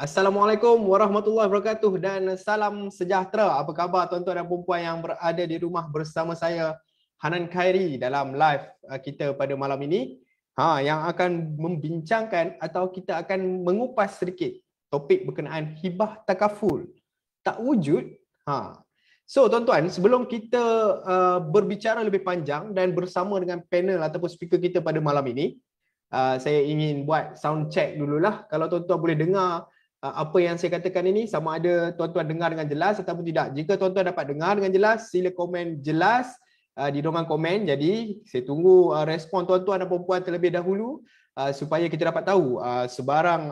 Assalamualaikum warahmatullahi wabarakatuh dan salam sejahtera. Apa khabar tuan-tuan dan puan-puan yang berada di rumah bersama saya Hanan Khairi dalam live kita pada malam ini. Yang akan membincangkan atau kita akan mengupas sedikit topik berkenaan hibah takaful tak wujud. So tuan-tuan, sebelum kita berbicara lebih panjang dan bersama dengan panel ataupun speaker kita pada malam ini, saya ingin buat sound check dululah. Kalau tuan-tuan boleh dengar apa yang saya katakan ini, sama ada tuan-tuan dengar dengan jelas ataupun tidak. Jika tuan-tuan dapat dengar dengan jelas, sila komen jelas di ruangan komen. Jadi saya tunggu respon tuan-tuan dan puan-puan terlebih dahulu supaya kita dapat tahu sebarang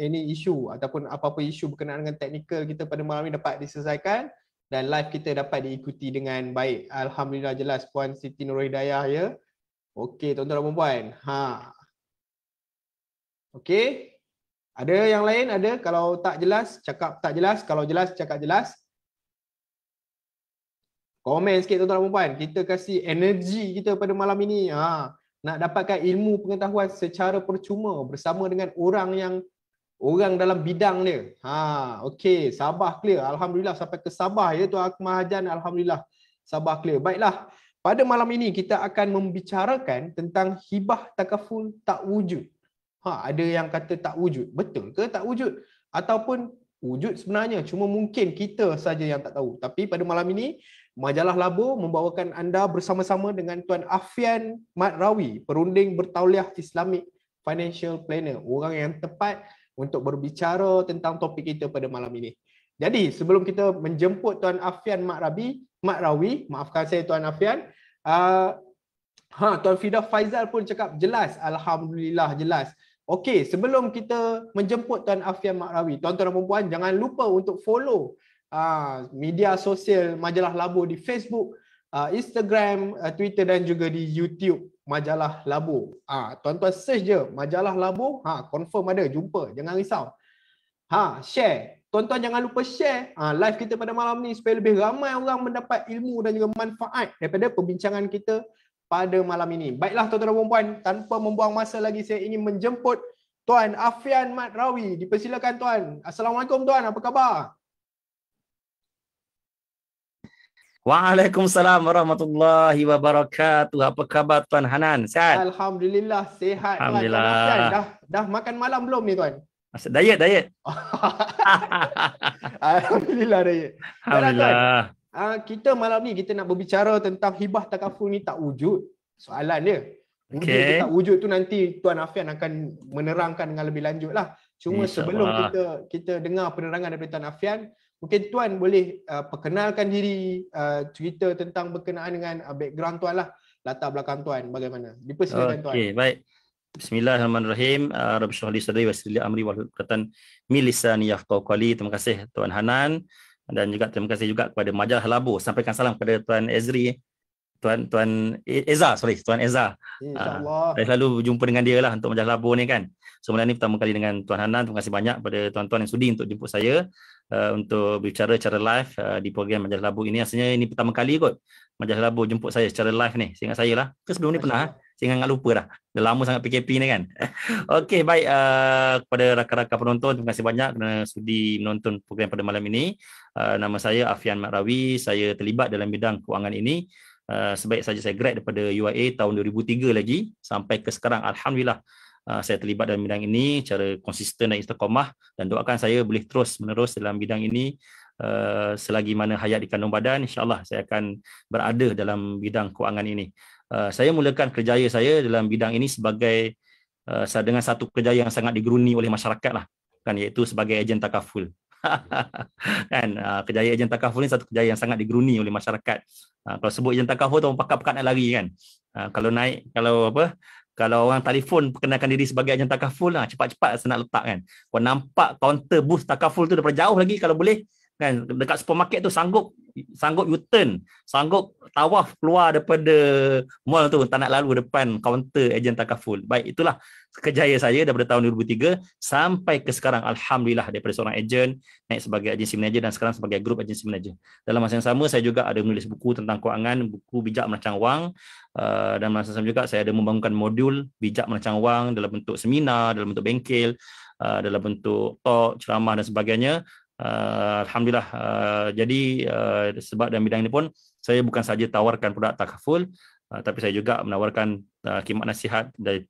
ini isu ataupun apa-apa isu berkenaan dengan teknikal kita pada malam ini dapat diselesaikan dan live kita dapat diikuti dengan baik. Alhamdulillah jelas Puan Siti Nurhidayah ya. Okey tuan-tuan dan puan-puan. Okey. Ada yang lain? Ada? Kalau tak jelas, cakap tak jelas. Kalau jelas, cakap jelas. Komen sikit tuan-tuan dan puan-puan. Kita kasih energi kita pada malam ini. Nak dapatkan ilmu pengetahuan secara percuma bersama dengan orang dalam bidang dia. Okey, Sabah clear. Alhamdulillah sampai ke Sabah ya Tuan Akmal Hajan. Alhamdulillah Sabah clear. Baiklah. Pada malam ini kita akan membicarakan tentang hibah takaful tak wujud. Ada yang kata tak wujud. Betul ke tak wujud? Ataupun wujud sebenarnya, cuma mungkin kita saja yang tak tahu. Tapi pada malam ini, Majalah Labo membawakan anda bersama-sama dengan Tuan Afian Mat Rawi, perunding bertauliah Islamic Financial Planner. Orang yang tepat untuk berbicara tentang topik kita pada malam ini. Jadi, sebelum kita menjemput Tuan Afian Mat Rawi, maafkan saya Tuan Afian, Tuan Fidah Faizal pun cakap jelas. Alhamdulillah jelas. Okey, sebelum kita menjemput Tuan Afian Mat Rawi, tuan-tuan dan puan-puan jangan lupa untuk follow media sosial Majalah Labo di Facebook, Instagram, Twitter dan juga di YouTube Majalah Labo. Tuan-tuan search je Majalah Labo, confirm ada, jumpa, jangan risau. Share. Tuan-tuan jangan lupa share live kita pada malam ni supaya lebih ramai orang mendapat ilmu dan juga manfaat daripada perbincangan kita pada malam ini. Baiklah tuan-tuan dan puan-puan, tanpa membuang masa lagi saya ingin menjemput Tuan Afian Mat Rawi. Dipersilakan Tuan. Assalamualaikum Tuan, apa khabar? Waalaikumsalam warahmatullahi wabarakatuh. Apa khabar Tuan Hanan? Sihat? Alhamdulillah sihat Tuan. Alhamdulillah. Tuan Afian dah makan malam belum ni Tuan? Diet. Alhamdulillah diet. Alhamdulillah. Kita malam ni kita nak berbicara tentang hibah takaful ni tak wujud. Soalan dia. Wujud ke tak wujud tu nanti Tuan Afian akan menerangkan dengan lebih lanjut lah. Cuma sebelum kita dengar penerangan daripada Tuan Afian, mungkin Tuan boleh perkenalkan diri, cerita tentang berkenaan dengan background Tuan lah. Latar belakang Tuan bagaimana. Dipersilakan Tuan. Okey, baik. Bismillahirrahmanirrahim. Rabbi shrah li sadri wa yassir li amri wahlul 'uqdatam min lisani yafqahu qawli. Terima kasih Tuan Hanan. Dan juga terima kasih juga kepada Majalah Labo. Sampaikan salam kepada Tuan Ezri, Tuan Eza. InsyaAllah. Saya selalu berjumpa dengan dia lah untuk Majalah Labo ni kan. So malam ni pertama kali dengan Tuan Hanan. Terima kasih banyak kepada tuan-tuan yang sudi untuk jemput saya untuk berbicara secara live di program Majalah Labo ini. Asalnya ini pertama kali kot Majalah Labo jemput saya secara live ni. Seingat saya lah. Ke sebelum ni pernah? Saya ingat lupa dah. Dah lama sangat PKP ni kan. Okey, baik. Kepada rakan-rakan penonton, terima kasih banyak kerana sudi menonton program pada malam ini. Nama saya Afian Mat Rawi. Saya terlibat dalam bidang kewangan ini. Sebaik saja saya grad daripada UIA tahun 2003 lagi. Sampai ke sekarang, Alhamdulillah. Saya terlibat dalam bidang ini secara konsisten dan istiqamah. Dan doakan saya boleh terus menerus dalam bidang ini. Selagi mana hayat di kandung badan, insyaAllah saya akan berada dalam bidang kewangan ini. Saya mulakan kerjaya saya dalam bidang ini sebagai dengan satu kerjaya yang sangat digeruni oleh masyarakat lah, kan, iaitu sebagai ejen takaful. Kan, kerjaya ejen takaful ni satu kerjaya yang sangat digeruni oleh masyarakat. Kalau sebut ejen takaful tu orang pakat-pakat nak lari kan. Kalau orang telefon perkenalkan diri sebagai ejen takaful, cepat-cepat saya nak letak kan. Kau nampak kaunter booth takaful tu daripada jauh lagi kalau boleh kan, dekat supermarket tu sanggup U-turn, sanggup tawaf keluar daripada mall tu, tak nak lalu depan kaunter ejen takaful. Baik, itulah kerjaya saya daripada tahun 2003 sampai ke sekarang. Alhamdulillah, daripada seorang ejen naik sebagai agensi manager dan sekarang sebagai group agensi manager. Dalam masa yang sama saya juga ada menulis buku tentang kewangan, buku bijak merancang wang, dan masa sama juga saya ada membangunkan modul bijak merancang wang dalam bentuk seminar, dalam bentuk bengkel, dalam bentuk talk, ceramah dan sebagainya. Alhamdulillah. Jadi sebab dalam bidang ini pun saya bukan saja tawarkan produk takaful, tapi saya juga menawarkan khidmat nasihat dari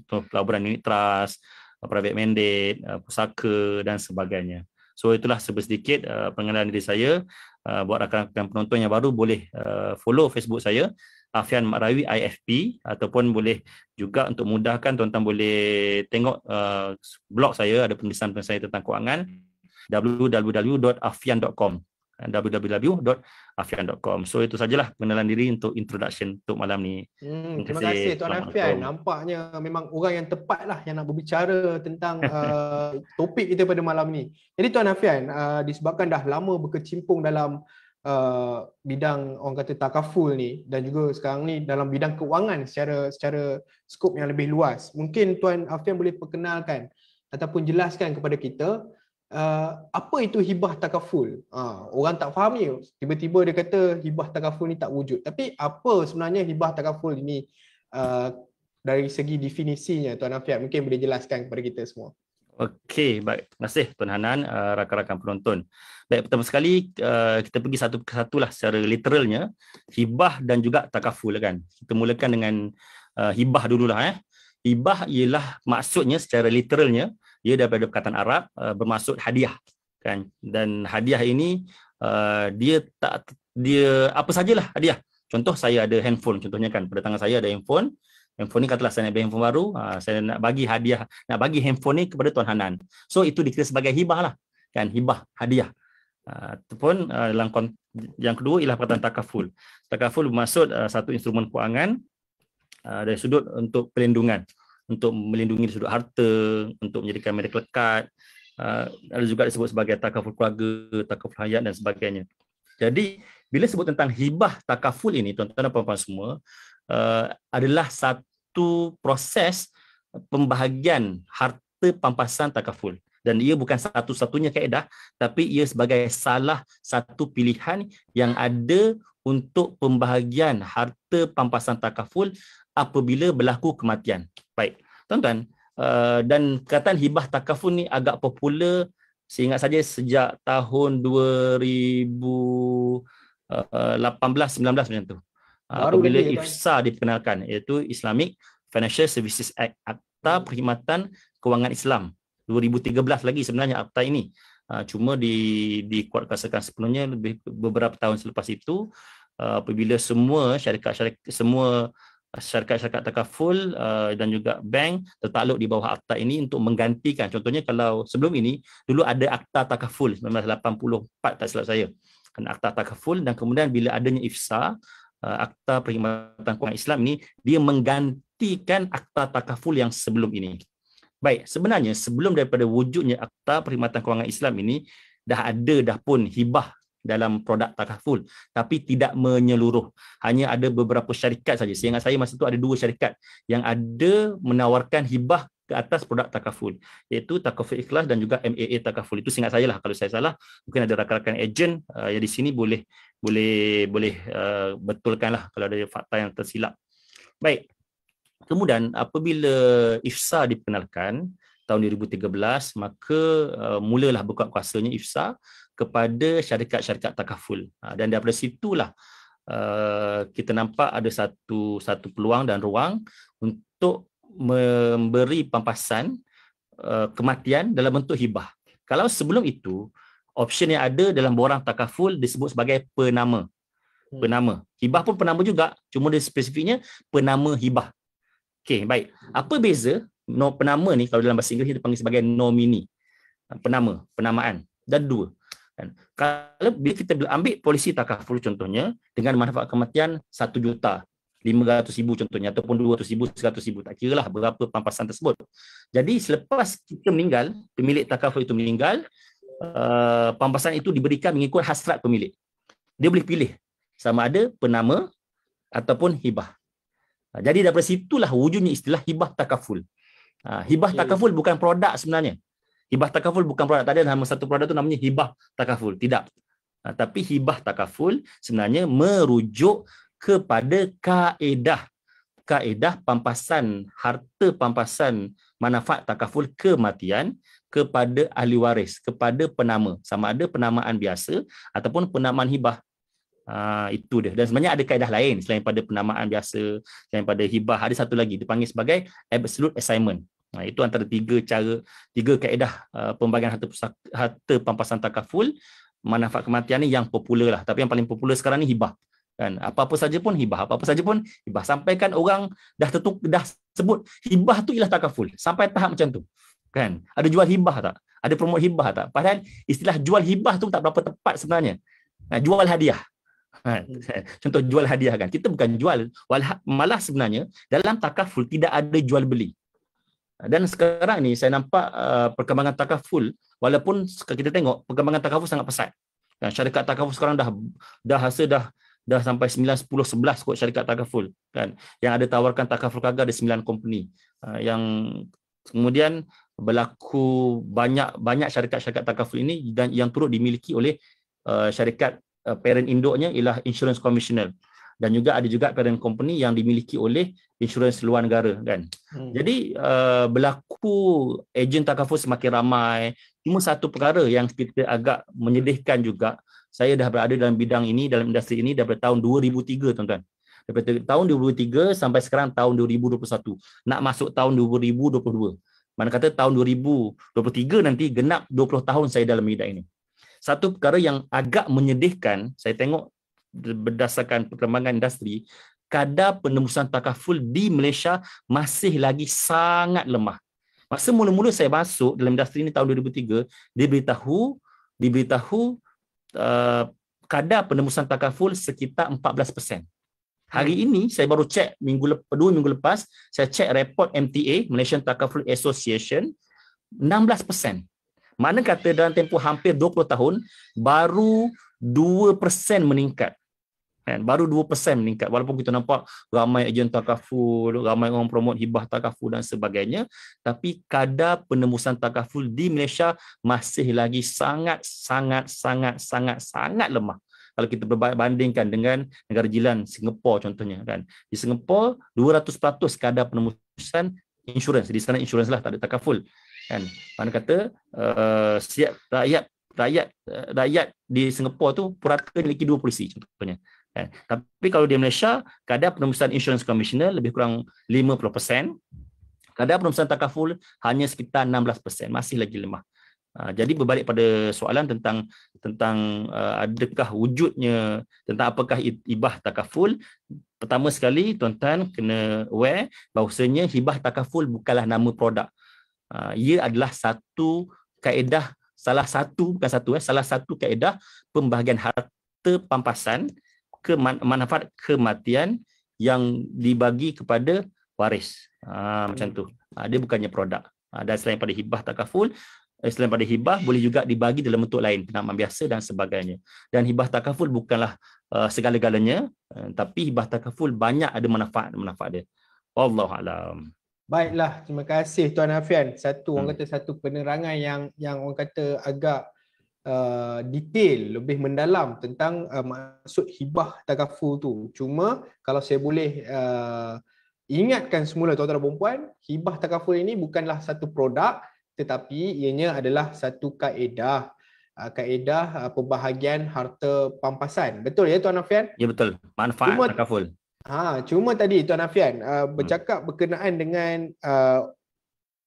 pelaburan unit trust, private mandate, pusaka dan sebagainya. So itulah sedikit pengenalan diri saya. Buat rakan-rakan penonton yang baru boleh follow Facebook saya Afian Makrawi IFP, ataupun boleh juga untuk mudahkan tuan-tuan boleh tengok blog saya, ada penulisan saya tentang kewangan, www.afian.com, www.afian.com. So itu sajalah pengenalan diri untuk introduction untuk malam ni. Terima kasih Tuan Afian. Nampaknya memang orang yang tepat lah yang nak berbicara tentang topik kita pada malam ni. Jadi Tuan Afian, disebabkan dah lama berkecimpung dalam bidang orang kata takaful ni, dan juga sekarang ni dalam bidang kewangan secara skop yang lebih luas, mungkin Tuan Afian boleh perkenalkan ataupun jelaskan kepada kita apa itu hibah takaful. Orang tak faham ni, tiba-tiba dia kata hibah takaful ni tak wujud. Tapi apa sebenarnya hibah takaful ini dari segi definisinya, Tuan Afian mungkin boleh jelaskan kepada kita semua. Okey, baik. Terima kasih Tuan Hanan, rakan-rakan penonton. Baik, pertama sekali kita pergi satu persatu lah secara literalnya, hibah dan juga takaful kan. Kita mulakan dengan hibah dululah. Hibah ialah maksudnya secara literalnya, ia daripada perkataan Arab, bermaksud hadiah kan. Dan hadiah ini dia apa sajalah hadiah. Contoh saya ada handphone contohnya kan, pada tangan saya ada handphone. Handphone ni katalah saya nak beli handphone baru, saya nak bagi hadiah, nak bagi handphone ni kepada Tuan Hanan. So itu dikira sebagai hibah lah kan, hibah, hadiah. Ataupun yang kedua ialah perkataan takaful. Takaful bermaksud satu instrumen kewangan dari sudut untuk pelindungan, untuk melindungi dari sudut harta, untuk menjadikan mereka lekat. Ada juga disebut sebagai takaful keluarga, takaful hayat dan sebagainya. Jadi bila sebut tentang hibah takaful ini, tuan-tuan dan puan-puan semua, adalah satu proses pembahagian harta pampasan takaful. Dan ia bukan satu-satunya kaedah, tapi ia sebagai salah satu pilihan yang ada untuk pembahagian harta pampasan takaful apabila berlaku kematian. Baik, tuan-tuan, dan perkataan hibah takaful ni agak popular, saya ingat saja sejak tahun 2018-19 macam tu. Apabila IFSA diperkenalkan, iaitu Islamic Financial Services Act, Akta Perkhidmatan Kewangan Islam 2013 lagi sebenarnya akta ini. Cuma dikuatkuasakan sepenuhnya beberapa tahun selepas itu, apabila semua syarikat takaful dan juga bank tertakluk di bawah akta ini untuk menggantikan. Contohnya kalau sebelum ini dulu ada akta takaful 1984 tak silap saya, akta takaful, dan kemudian bila adanya IFSA, Akta Perkhidmatan Kewangan Islam ini, dia menggantikan akta takaful yang sebelum ini. Baik, sebenarnya sebelum daripada wujudnya Akta Perkhidmatan Kewangan Islam ini, dah pun hibah dalam produk takaful, tapi tidak menyeluruh. Hanya ada beberapa syarikat saja. Seingat saya masa itu ada 2 syarikat yang ada menawarkan hibah ke atas produk takaful, iaitu Takaful Ikhlas dan juga MAA Takaful. Itu seingat saya lah, kalau saya salah mungkin ada rakan-rakan ejen yang di sini boleh betulkanlah kalau ada fakta yang tersilap. Baik. Kemudian apabila IFSA diperkenalkan tahun 2013, maka mulalah buka kuasanya IFSA kepada syarikat-syarikat takaful. Dan daripada situlah kita nampak ada satu peluang dan ruang untuk memberi pampasan kematian dalam bentuk hibah. Kalau sebelum itu, option yang ada dalam borang takaful disebut sebagai penama. Penama. Hibah pun penama juga, cuma dia spesifiknya penama hibah. Okey, baik. Apa beza penama ni, kalau dalam bahasa Inggeris dia panggil sebagai nominee. Penama, penamaan. Dan 2. Kalau bila kita ambil polisi takaful contohnya dengan manfaat kematian 1,500,000 contohnya, ataupun 200,000, 100,000, tak kira lah berapa pampasan tersebut. Jadi selepas kita meninggal, pemilik takaful itu meninggal, pampasan itu diberikan mengikut hasrat pemilik. Dia boleh pilih sama ada penama ataupun hibah. Jadi daripada situlah wujudnya istilah hibah takaful. Hibah takaful bukan produk sebenarnya. Hibah takaful bukan produk. Tak ada nama satu produk tu namanya hibah takaful. Tidak. Tapi hibah takaful sebenarnya merujuk kepada kaedah pampasan, harta pampasan manfaat takaful kematian kepada ahli waris, kepada penama, sama ada penamaan biasa ataupun penamaan hibah. Itu dia. Dan sebenarnya ada kaedah lain selain pada penamaan biasa, selain pada hibah, ada satu lagi dipanggil sebagai absolute assignment. Itu antara tiga kaedah pembagian harta pampasan takaful manfaat kematian ni yang popular lah. Tapi yang paling popular sekarang ni hibah. Kan, apa-apa saja pun hibah, apa-apa saja pun hibah. Sampai kan orang dah sebut hibah tu ialah takaful sampai tahap macam tu. Kan, ada jual hibah tak? Ada promote hibah tak? Padahal istilah jual hibah tu tak berapa tepat sebenarnya. Jual hadiah. Contoh jual hadiah kan. Kita bukan jual, malah sebenarnya dalam takaful tidak ada jual beli. Dan sekarang ni saya nampak perkembangan takaful, walaupun kita tengok perkembangan takaful sangat pesat. Kan, syarikat takaful sekarang dah sampai 9, 10, 11 kot syarikat takaful kan, yang ada tawarkan takaful keluarga ada 9 company, yang kemudian berlaku banyak syarikat-syarikat takaful ini dan yang turut dimiliki oleh syarikat parent induknya ialah Insurance Commissioner, dan juga ada juga parent company yang dimiliki oleh insurans luar negara kan. Jadi berlaku ejen takaful semakin ramai. Cuma satu perkara yang kita agak menyedihkan juga, saya dah berada dalam bidang ini, dalam industri ini daripada tahun 2003 tuan-tuan. Daripada tahun 2003 sampai sekarang tahun 2021. Nak masuk tahun 2022. Mana kata tahun 2023 nanti genap 20 tahun saya dalam bidang ini. Satu perkara yang agak menyedihkan, saya tengok berdasarkan perkembangan industri, kadar penembusan takaful di Malaysia masih lagi sangat lemah. Masa mula-mula saya masuk dalam industri ini tahun 2003, diberitahu kadar penembusan takaful sekitar 14%. Hari ini saya baru cek 2 minggu lepas, saya cek report MTA, Malaysian Takaful Association, 16%. Mana kata dalam tempoh hampir 20 tahun baru 2% meningkat. Kan, baru 2% meningkat, walaupun kita nampak ramai ejen takaful, ramai orang promote hibah takaful dan sebagainya, tapi kadar penembusan takaful di Malaysia masih lagi sangat lemah. Kalau kita berbandingkan dengan negara jiran Singapura contohnya kan. Di Singapura 200% kadar penembusan insurans, di sana insurans lah, tak ada takaful. Kan, mana kata siap rakyat di Singapura tu purata memiliki 2 polisi contohnya. Tapi kalau di Malaysia, kadar penembusan Insurance Commissioner lebih kurang 50%, kadar penembusan takaful hanya sekitar 16%, masih lagi lemah. Jadi berbalik pada soalan tentang adakah wujudnya, tentang apakah hibah takaful, pertama sekali tuan-tuan kena aware bahawasanya hibah takaful bukanlah nama produk. Ia adalah satu kaedah, salah satu kaedah pembahagian harta pampasan manfaat kematian yang dibagi kepada waris. Macam tu. Dia bukannya produk. Dan selain pada hibah takaful, selain pada hibah boleh juga dibagi dalam bentuk lain, penamaan biasa dan sebagainya. Dan hibah takaful bukanlah segala-galanya, tapi hibah takaful banyak ada manfaat dia. Wallahu a'lam. Baiklah, terima kasih Tuan Afian. Orang kata satu penerangan yang orang kata agak detail, lebih mendalam tentang maksud hibah takaful tu. Cuma kalau saya boleh ingatkan semula tuan-tuan dan puan, hibah takaful ini bukanlah satu produk, tetapi ianya adalah satu kaedah pembahagian harta pampasan. Betul ya Tuan Afian? Ya betul. Manfaat takaful. Cuma tadi Tuan Afian bercakap berkenaan dengan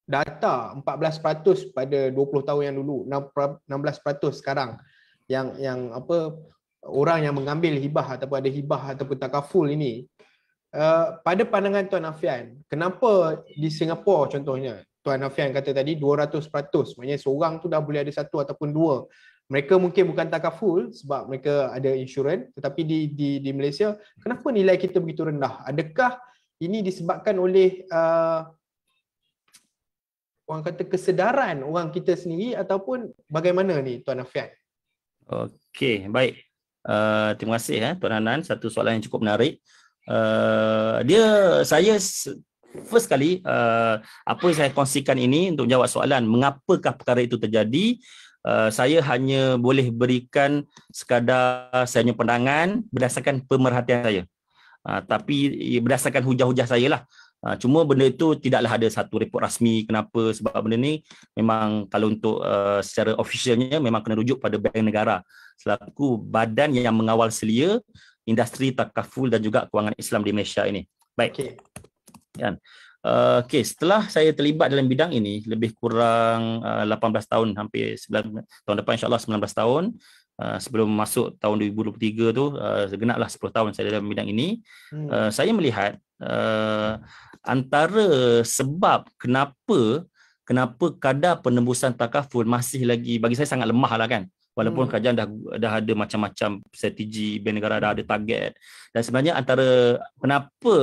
data 14% pada 20 tahun yang dulu, 16% sekarang yang orang yang mengambil hibah ataupun ada hibah ataupun takaful ini. Pada pandangan Tuan Afian, kenapa di Singapura contohnya, Tuan Afian kata tadi 200%, maknanya seorang tu dah boleh ada 1 ataupun 2. Mereka mungkin bukan takaful sebab mereka ada insurans, tetapi di Malaysia, kenapa nilai kita begitu rendah? Adakah ini disebabkan oleh orang kata kesedaran orang kita sendiri ataupun bagaimana ni Tuan Afian? Okey, baik. Terima kasih Tuan Hanan, satu soalan yang cukup menarik. Saya first kali apa yang saya kongsikan ini untuk jawab soalan mengapakah perkara itu terjadi. Saya hanya boleh berikan sekadar saya punya pandangan berdasarkan pemerhatian saya. Tapi berdasarkan hujah-hujah saya lah. Cuma benda itu tidaklah ada satu report rasmi. Kenapa? Sebab benda ni memang kalau untuk secara officialnya memang kena rujuk pada Bank Negara selaku badan yang mengawal selia industri takaful dan juga kewangan Islam di Malaysia ini. Baik. Okey. Kan? Okey, setelah saya terlibat dalam bidang ini lebih kurang 18 tahun, hampir 9 tahun depan insya-Allah 19 tahun. Sebelum masuk tahun 2023 tu segenaplah 10 tahun saya dalam bidang ini. Saya melihat antara sebab kenapa kadar penembusan takaful masih lagi bagi saya sangat lemah lah kan. Walaupun kerajaan dah ada macam-macam strategi, Bank Negara dah ada target. Dan sebenarnya antara kenapa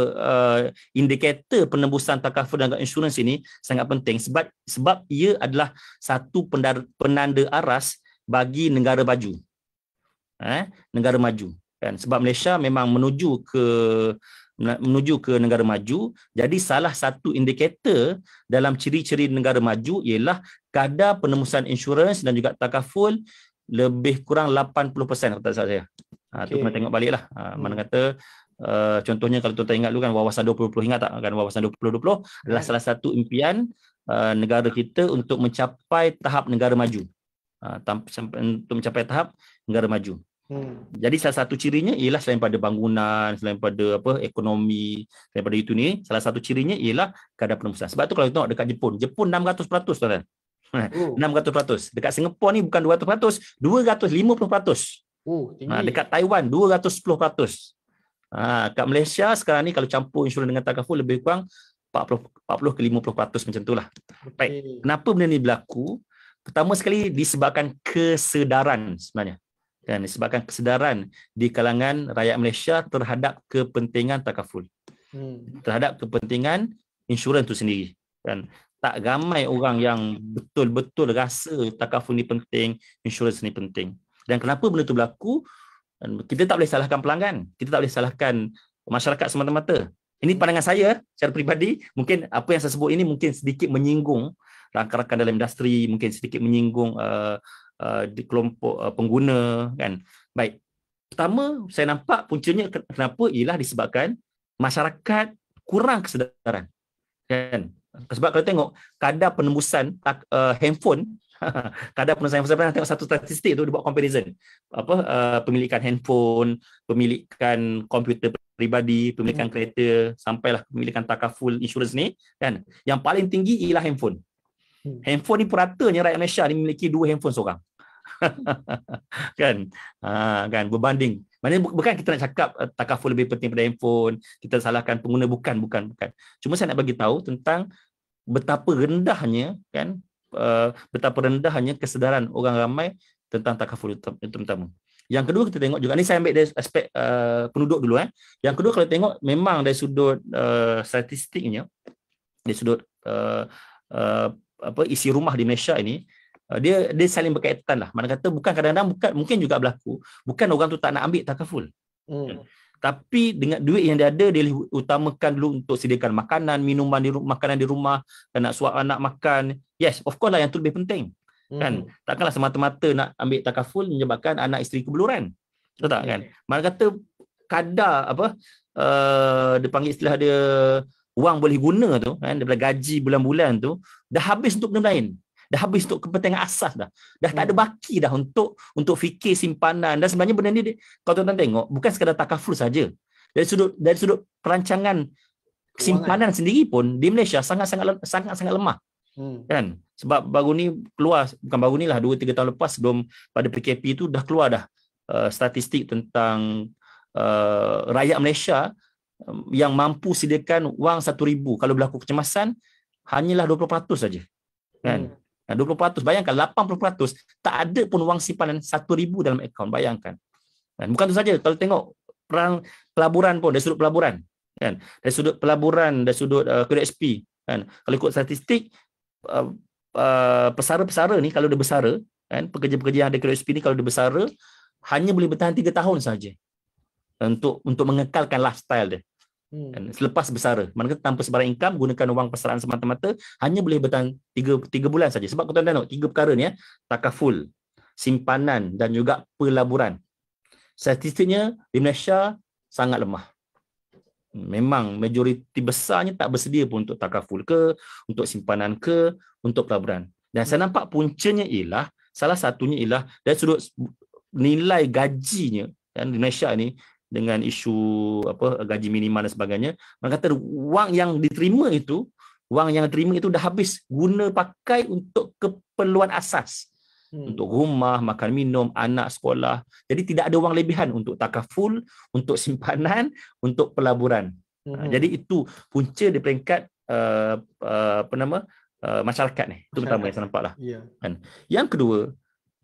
indikator penembusan takaful dan insurans ini sangat penting sebab ia adalah satu penanda aras bagi negara maju. Negara maju kan, sebab Malaysia memang menuju ke negara maju. Jadi salah satu indikator dalam ciri-ciri negara maju ialah kadar penembusan insurans dan juga takaful lebih kurang 80% kata saya. Tu kena tengok baliklah. Mana kata contohnya kalau tuan-tuan ingat dulu kan wawasan 2020, ingat tak kan wawasan 2020 adalah salah satu impian negara kita untuk mencapai tahap negara maju. Untuk mencapai tahap negara maju. Jadi salah satu cirinya ialah selain pada bangunan, selain pada ekonomi, selain pada itu ni, salah satu cirinya ialah kadar penembusan. Sebab tu kalau tengok dekat Jepun 600% tuan-tuan. 600%. Dekat Singapura ni bukan 200%, 250%. Tinggi. Dekat Taiwan 210%. Kat Malaysia sekarang ni kalau campur insurans dengan takaful lebih kurang 40 ke 50% macam itulah. Baik. Kenapa benda ni berlaku? Pertama sekali disebabkan kesedaran sebenarnya. Dan disebabkan kesedaran di kalangan rakyat Malaysia terhadap kepentingan takaful. Terhadap kepentingan insurans itu sendiri. Dan tak ramai orang yang betul-betul rasa takaful ni penting, insurans ni penting. Dan kenapa benda itu berlaku? Kita tak boleh salahkan pelanggan. Kita tak boleh salahkan masyarakat semata-mata. Ini pandangan saya secara peribadi. Mungkin apa yang saya sebut ini mungkin sedikit menyinggung rakan-rakan dalam industri, mungkin sedikit menyinggung di kelompok pengguna kan. Baik. Pertama, saya nampak puncanya kenapa ialah disebabkan masyarakat kurang kesedaran. Kan? Sebab kalau tengok kadar penembusan handphone, kadar penembusan handphone, saya tengok satu statistik tu dia buat comparison. Pemilikan handphone, pemilikan komputer peribadi, pemilikan kereta, sampailah pemilikan takaful insurans ni kan. Yang paling tinggi ialah handphone. Handphone ni puratanya rakyat Malaysia ni memiliki 2 handphone seorang. kan berbanding. Maknanya bukan kita nak cakap takaful lebih penting pada handphone, kita salahkan pengguna, bukan. Cuma saya nak bagi tahu tentang betapa rendahnya kan betapa rendahnya kesedaran orang ramai tentang takaful itu terutama. Yang kedua kita tengok juga ni, saya ambil dari aspek penduduk dulu. Yang kedua kalau tengok memang dari sudut statistiknya, dari sudut isi rumah di Malaysia ini, dia saling berkaitan lah. Mana kata bukan kadang-kadang mungkin juga berlaku bukan orang tu tak nak ambil takaful. Tapi dengan duit yang dia ada, dia utamakan dulu untuk sediakan makanan, minuman makanan di rumah, dan nak suap anak makan. Yes, of course lah yang tu lebih penting. Kan? Takkanlah semata-mata nak ambil takaful menyebabkan anak isteri kebeluran. Betul tak kan? Mana kata kadar dia panggil istilah dia wang boleh guna tu kan, daripada gaji bulan-bulan tu dah habis untuk benda lain. Dah habis untuk kepentingan asas dah. Dah tak ada baki dah untuk fikir simpanan. Dan sebenarnya benda ni kalau tuan-tuan tengok bukan sekadar takaful saja. Dari sudut perancangan simpanan sendiri pun di Malaysia sangat-sangat lemah. Kan? Sebab baru ni keluar, bukan baru ni lah, 2-3 tahun lepas sebelum pada PKP tu dah keluar dah statistik tentang rakyat Malaysia yang mampu sediakan wang 1,000 kalau berlaku kecemasan hanyalah 20% saja. Kan? 20%, bayangkan 80% tak ada pun wang simpanan 1,000 dalam akaun, bayangkan. Dan bukan itu saja, kalau tengok perang pelaburan pun, dari sudut pelaburan kan, dari sudut pelaburan, dari sudut KDSP kan, kalau ikut statistik pesara-pesara ni kalau dia bersara kan, pekerja-pekerja yang ada KDSP ni kalau dia bersara hanya boleh bertahan 3 tahun saja untuk mengekalkan lifestyle dia. Selepas bersara, manakala tanpa sebarang income, gunakan wang persaraan semata-mata, hanya boleh bertahan 3 bulan saja. Sebab kita tengok 3 perkara ni, takaful, simpanan dan juga pelaburan. Statistiknya di Malaysia sangat lemah. Memang majoriti besarnya tak bersedia pun untuk takaful ke, untuk simpanan ke, untuk pelaburan. Dan saya nampak puncanya ialah, salah satunya ialah dari sudut nilai gajinya kan, di Malaysia ni dengan isu gaji minimal dan sebagainya, orang kata wang yang diterima itu dah habis guna pakai untuk keperluan asas. Untuk rumah, makan minum, anak sekolah. Jadi tidak ada wang lebihan untuk takaful, untuk simpanan, untuk pelaburan. Jadi itu punca di peringkat masyarakat ni. Itu pertama yang saya nampak lah. Kan. Yang kedua,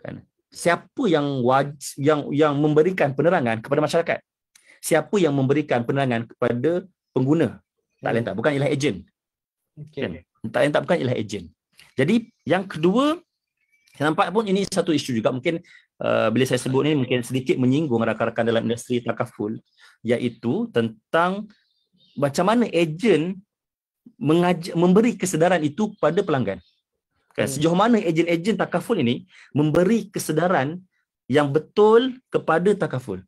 kan, siapa yang memberikan penerangan kepada masyarakat? Siapa yang memberikan penerangan kepada pengguna? Tak lain tak, bukan ialah ejen. Kan? Tak lain tak, bukan ialah ejen. Jadi yang kedua, saya nampak pun ini satu isu juga, mungkin bila saya sebut ni mungkin sedikit menyinggung rakan-rakan dalam industri takaful, iaitu tentang macam mana ejen memberi kesedaran itu kepada pelanggan. Kan? Sejauh mana ejen-ejen takaful ini memberi kesedaran yang betul kepada takaful.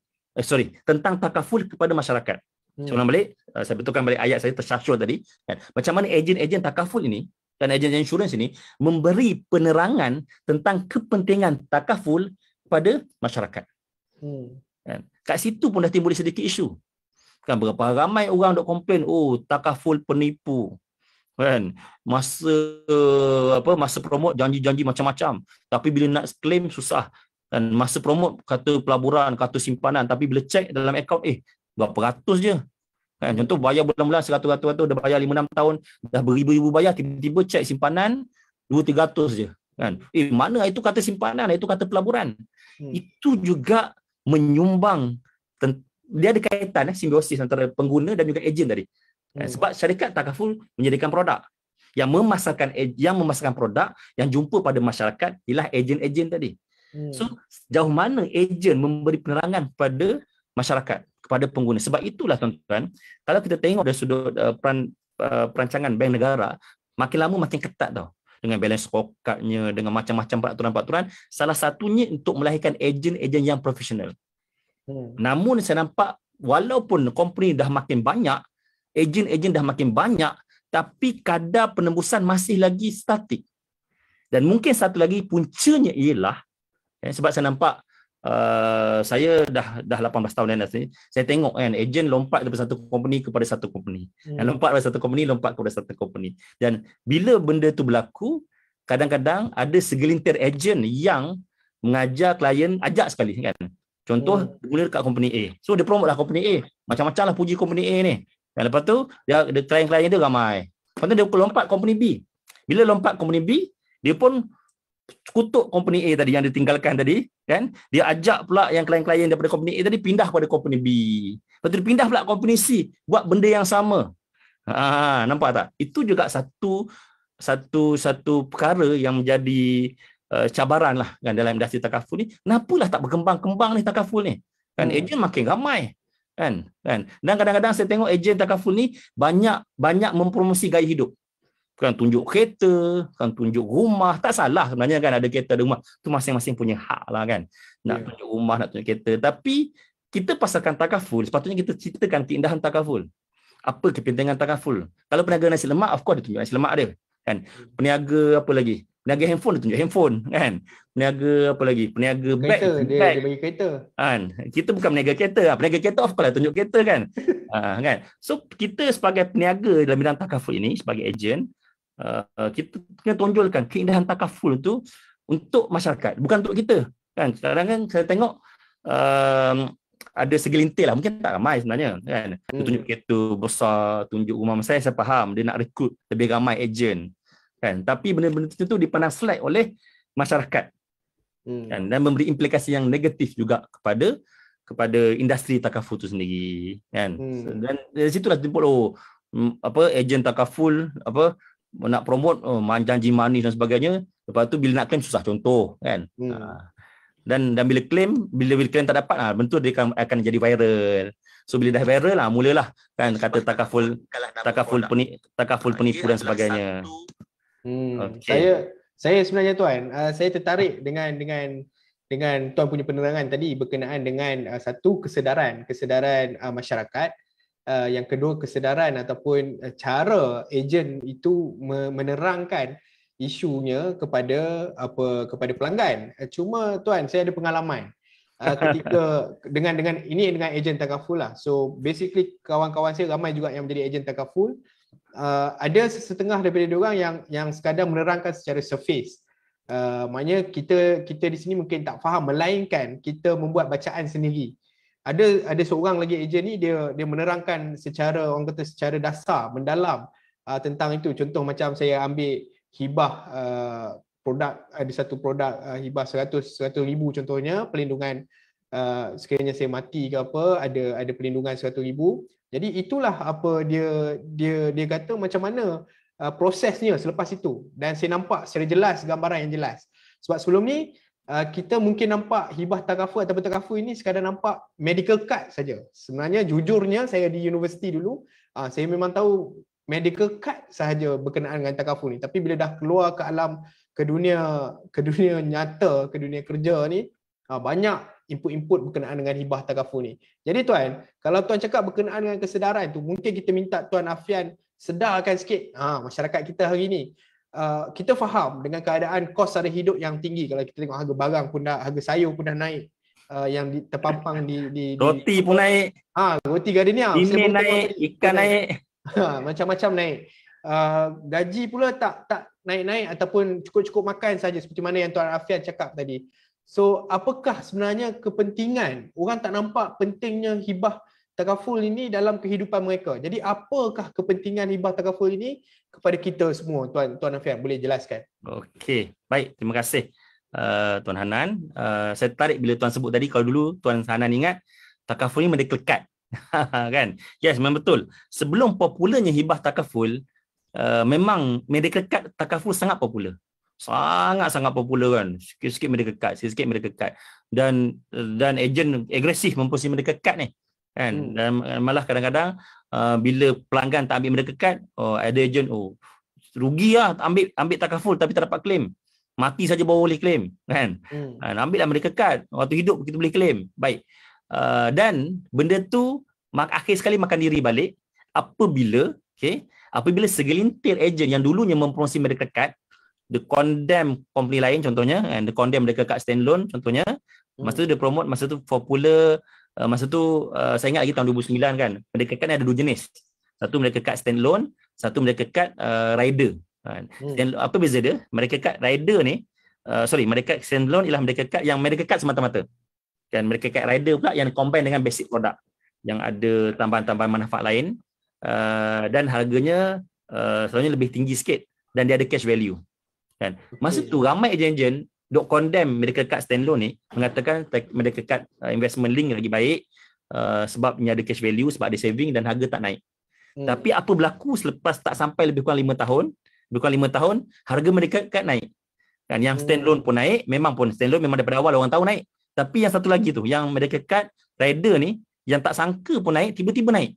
Tentang takaful kepada masyarakat. Saya ulang balik, saya betulkan balik ayat saya tersyasyul tadi. Kan? Macam mana ejen-ejen takaful ini dan ejen insurans ini memberi penerangan tentang kepentingan takaful pada masyarakat. Kan? Kat situ pun dah timbul sedikit isu. Kan berapa ramai orang dok komplain, takaful penipu. Kan? Masa promote janji-janji macam-macam, tapi bila nak claim susah. Dan masa promote kata pelaburan, kata simpanan, tapi bila cek dalam akaun berapa ratus je. Kan, contoh bayar bulan-bulan 100 dah bayar 5-6 tahun, dah beribu-ribu bayar, tiba-tiba cek simpanan 200-300 je. Kan? Mana itu kata simpanan, itu kata pelaburan. Itu juga menyumbang, dia ada kaitan simbiosis antara pengguna dan juga ejen tadi. Sebab syarikat takaful menyediakan produk. Yang memasarkan produk yang jumpa pada masyarakat ialah ejen-ejen tadi. So, sejauh mana ejen memberi penerangan kepada masyarakat, kepada pengguna. Sebab itulah tuan-tuan, kalau kita tengok dari sudut perancangan bank negara, makin lama makin ketat tau. Dengan balance scorecard-nya, dengan macam-macam peraturan-peraturan, salah satunya untuk melahirkan ejen-ejen yang profesional. Namun saya nampak, walaupun company dah makin banyak, ejen-ejen dah makin banyak, tapi kadar penembusan masih lagi statik. Dan mungkin satu lagi puncanya ialah, sebab saya nampak saya dah 18 tahun dalam industri, saya tengok kan ejen lompat daripada satu company kepada satu company. Lompat daripada satu company lompat kepada satu company. Dan bila benda tu berlaku, kadang-kadang ada segelintir ejen yang mengajar klien ajak sekali kan. Contoh mula dekat company A. So dia promote lah company A. Macam-macam lah puji company A ni. Dan lepas tu dia klien-klien dia ramai. Lepas tu dia lompat company B. Bila lompat company B, dia pun kutuk company A tadi yang ditinggalkan tadi kan, dia ajak pula yang klien-klien daripada company A tadi pindah kepada company B, lepas tu dia pindah pula company C buat benda yang sama. Nampak tak? Itu juga satu perkara yang menjadi cabaran lah kan dalam industri takaful ni. Kenapalah tak berkembang-kembang ni takaful ni kan? Ejen makin ramai kan. Dan kadang-kadang saya tengok ejen takaful ni banyak mempromosi gaya hidup. Kan tunjuk kereta, kan tunjuk rumah, tak salah sebenarnya kan ada kereta ada rumah, tu masing-masing punya hak lah kan, nak tunjuk rumah, nak tunjuk kereta. Tapi kita pasalkan takaful, sepatutnya kita ceritakan keindahan takaful. Apa kepentingan takaful? Kalau peniaga nasi lemak, of course dia tunjuk nasi lemak dia kan. Peniaga apa lagi? Peniaga handphone dia tunjuk handphone kan. Peniaga apa lagi? Peniaga bag, dia bagi kereta kan. Kita bukan peniaga kereta, peniaga kereta of course lah tunjuk kereta kan. Kan. So kita sebagai peniaga dalam bidang takaful ini, sebagai ejen, kita kena tonjolkan keindahan takaful tu untuk masyarakat, bukan untuk kita kan. Sekarang kan saya tengok ada segelintir lah, mungkin tak ramai sebenarnya kan. Tunjuk kereta besar, tunjuk rumah. Saya faham dia nak rekrut lebih ramai ejen kan, tapi benda-benda itu dipandang slight oleh masyarakat kan, dan memberi implikasi yang negatif juga kepada industri takaful itu sendiri kan. Dan dari situlah timbul ejen takaful nak promote janji manis dan sebagainya, lepas tu bila nak claim susah contoh kan. Dan bila claim tak dapat bentuk dia akan jadi viral. So bila dah viral mulalah kan kata takaful penipu dan sebagainya. Saya sebenarnya tuan, saya tertarik dengan tuan punya penerangan tadi berkenaan dengan satu kesedaran masyarakat yang kedua kesedaran ataupun cara ejen itu menerangkan isunya kepada pelanggan. Cuma tuan, saya ada pengalaman ketika dengan ejen takaful lah. So basically kawan-kawan saya ramai juga yang menjadi ejen takaful. Ada setengah daripada diorang yang sekadar menerangkan secara surface. Maknanya kita di sini mungkin tak faham, melainkan kita membuat bacaan sendiri. Ada seorang lagi ejen ni dia menerangkan secara, orang kata secara dasar, mendalam tentang itu. Contoh macam saya ambil hibah produk, ada satu produk hibah 100 ribu contohnya, perlindungan sekiranya saya mati ke apa, ada perlindungan 100 ribu. Jadi itulah apa dia kata macam mana prosesnya selepas itu, dan saya nampak secara jelas, gambaran yang jelas. Sebab sebelum ni kita mungkin nampak hibah takaful ataupun takaful ini sekadar nampak medical card saja. Sebenarnya jujurnya saya di universiti dulu, saya memang tahu medical card sahaja berkenaan dengan takaful ni. Tapi bila dah keluar ke alam, ke dunia nyata, ke dunia kerja ni, banyak input-input berkenaan dengan hibah takaful ni. Jadi tuan, kalau tuan cakap berkenaan dengan kesedaran tu, mungkin kita minta Tuan Afian sedarkan sikit masyarakat kita hari ni. Kita faham dengan keadaan kos sara hidup yang tinggi. Kalau kita tengok harga barang pun dah, harga sayur pun dah naik, yang terpampang di Roti pun naik. Roti gardenia, ini naik, ikan naik. Macam-macam naik. Gaji pula tak naik-naik ataupun cukup-cukup makan saja, seperti mana yang Tuan Afian cakap tadi. So apakah sebenarnya kepentingan? Orang tak nampak pentingnya hibah takaful ini dalam kehidupan mereka. Jadi apakah kepentingan hibah takaful ini kepada kita semua? Tuan Afian boleh jelaskan? Okey, baik, terima kasih Tuan Hanan. Saya tarik bila Tuan sebut tadi, kalau dulu Tuan Hanan ingat takaful ini medical card. Kan? Yes, memang betul. Sebelum popularnya hibah takaful, memang medical card takaful sangat popular. Sangat-sangat popular kan. Sikit-sikit medical card. Dan ejen agresif mempunyai medical card ni. Kan? Dan malah kadang-kadang bila pelanggan tak ambil medical card, ada ejen, rugi lah ambil takaful tapi tak dapat claim. Mati saja baru boleh claim. Kan? Ambillah medical card. Waktu hidup kita boleh claim. Baik. Dan benda tu akhir sekali makan diri balik apabila segelintir ejen yang dulunya mempromosi medical card, the condemn company lain contohnya, and the condemn medical card standalone contohnya, masa tu dia promote, masa tu popular, masa tu saya ingat lagi tahun 2009 kan, medical card ni ada dua jenis. Satu medical card standalone, satu medical card rider. Apa beza dia? Medical card rider ni, medical card standalone ialah medical card yang medical card semata-mata. Kan, medical card rider pula yang combine dengan basic product yang ada tambahan-tambahan manfaat lain, dan harganya selalunya lebih tinggi sikit dan dia ada cash value. Kan? Masa tu ramai ejen-ejen dok condemn medical card standalone ni, mengatakan medical card investment link lagi baik sebab dia ada cash value, sebab ada saving dan harga tak naik. Tapi apa berlaku selepas tak sampai lebih kurang 5 tahun, harga medical card naik. Kan, yang standalone pun naik, memang daripada awal orang tahu naik. Tapi yang satu lagi tu, yang medical card rider ni, yang tak sangka pun naik, tiba-tiba naik.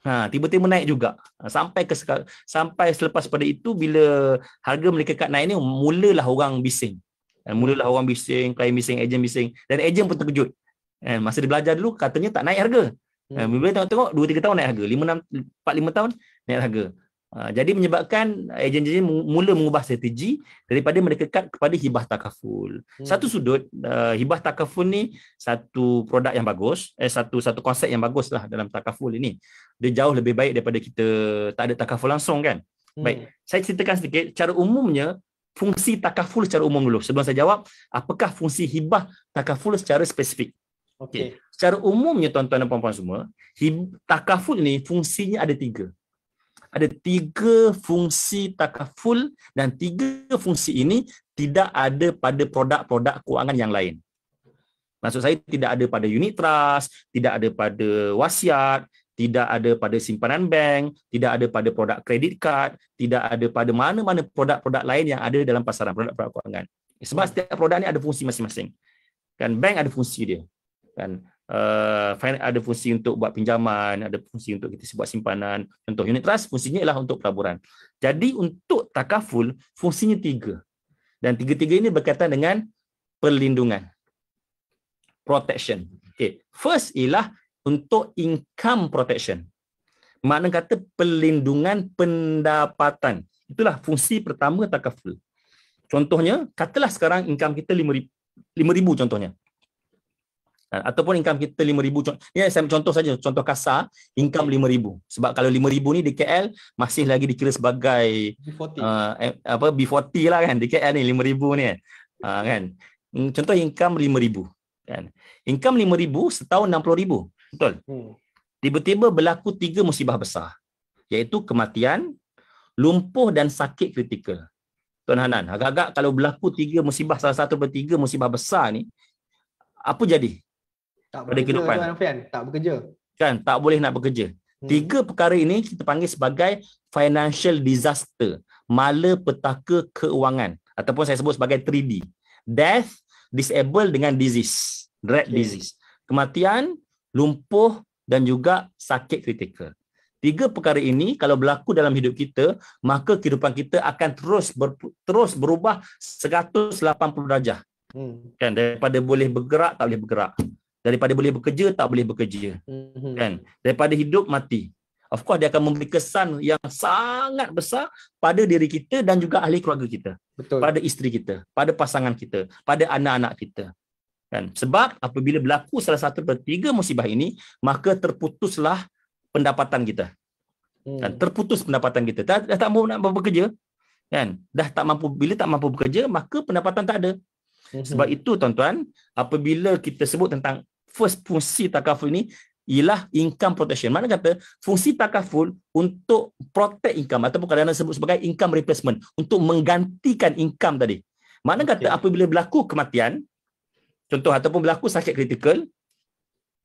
Tiba-tiba naik juga. Sampai selepas pada itu, bila harga medical card naik ni, mulalah orang bising. Klien bising, ejen bising. Dan ejen pun terkejut. Masa dia belajar dulu, katanya tak naik harga. Bila tengok 2-3 tahun naik harga. 4-5 tahun naik harga. Jadi menyebabkan ejen-ejen mula mengubah strategi daripada medical card kepada hibah takaful. Satu sudut, hibah takaful ni satu produk yang bagus, satu konsep yang bagus lah dalam takaful ini. Dia jauh lebih baik daripada kita tak ada takaful langsung kan. Baik, saya ceritakan sedikit cara umumnya fungsi takaful secara umum dulu. Sebelum saya jawab, apakah fungsi hibah takaful secara spesifik? Okey. Secara umumnya tuan-tuan dan puan-puan semua, takaful ni fungsinya ada 3. Ada 3 fungsi takaful dan 3 fungsi ini tidak ada pada produk-produk kewangan yang lain. Maksud saya tidak ada pada unit trust, tidak ada pada wasiat, tidak ada pada simpanan bank, tidak ada pada produk kredit card, tidak ada pada mana-mana produk-produk lain yang ada dalam pasaran produk-produk kewangan. Sebab setiap produk ni ada fungsi masing-masing. Kan, bank ada fungsi dia. Kan, ada fungsi untuk buat pinjaman, ada fungsi untuk kita buat simpanan. Contoh unit trust fungsinya ialah untuk pelaburan. Jadi untuk takaful fungsinya 3. Dan 3-3 ini berkaitan dengan perlindungan, protection. Okay. First ialah untuk income protection. Makna kata pelindungan pendapatan. Itulah fungsi pertama takaful. Contohnya, katalah sekarang income kita 5,000 contohnya. Ataupun income kita 5,000. Ini saya contoh saja, contoh kasar, income 5,000. Sebab kalau 5,000 ni di KL masih lagi dikira sebagai B40 lah kan, di KL ni 5,000 ni kan. Contoh income 5,000 kan. Income 5,000 setahun 60,000. Betul? Tiba-tiba berlaku 3 musibah besar, iaitu kematian, lumpuh dan sakit kritikal. Tuan Hanan, agak-agak kalau berlaku 3 musibah, salah satu daripada 3 musibah besar ni, apa jadi? Tak pada kehidupan. tak bekerja. Kan, tak boleh nak bekerja. 3 perkara ini kita panggil sebagai financial disaster, malapetaka keuangan, ataupun saya sebut sebagai 3D. Death, disable dengan disease, dread disease. Kematian, lumpuh dan juga sakit kritikal. 3 perkara ini kalau berlaku dalam hidup kita, maka kehidupan kita akan terus berubah 180 darjah. Kan, daripada boleh bergerak tak boleh bergerak. Daripada boleh bekerja tak boleh bekerja. Kan? Daripada hidup mati. Of course dia akan memberi kesan yang sangat besar pada diri kita dan juga ahli keluarga kita. Betul. Pada isteri kita, pada pasangan kita, pada anak-anak kita. Kan? Sebab apabila berlaku salah satu daripada 3 musibah ini, maka terputuslah pendapatan kita. Kan? Terputus pendapatan kita. Dah tak mahu nak bekerja. Kan? Dah tak mampu, bila tak mampu bekerja, maka pendapatan tak ada. Sebab itu tuan-tuan, apabila kita sebut tentang first fungsi takaful ini ialah income protection. Mana kata fungsi takaful untuk protect income ataupun kadang-kadang sebut sebagai income replacement, untuk menggantikan income tadi. Mana kata apabila berlaku kematian, contoh, ataupun berlaku sakit kritikal,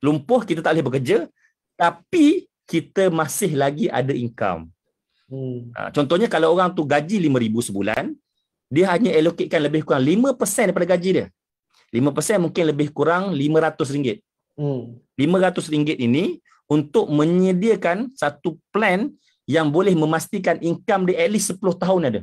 lumpuh, kita tak boleh bekerja, tapi kita masih lagi ada income. Contohnya kalau orang tu gaji 5,000 sebulan, dia hanya allocatekan lebih kurang 5% daripada gaji dia. 5% mungkin lebih kurang RM500. RM500 ini untuk menyediakan satu plan yang boleh memastikan income dia at least 10 tahun ada.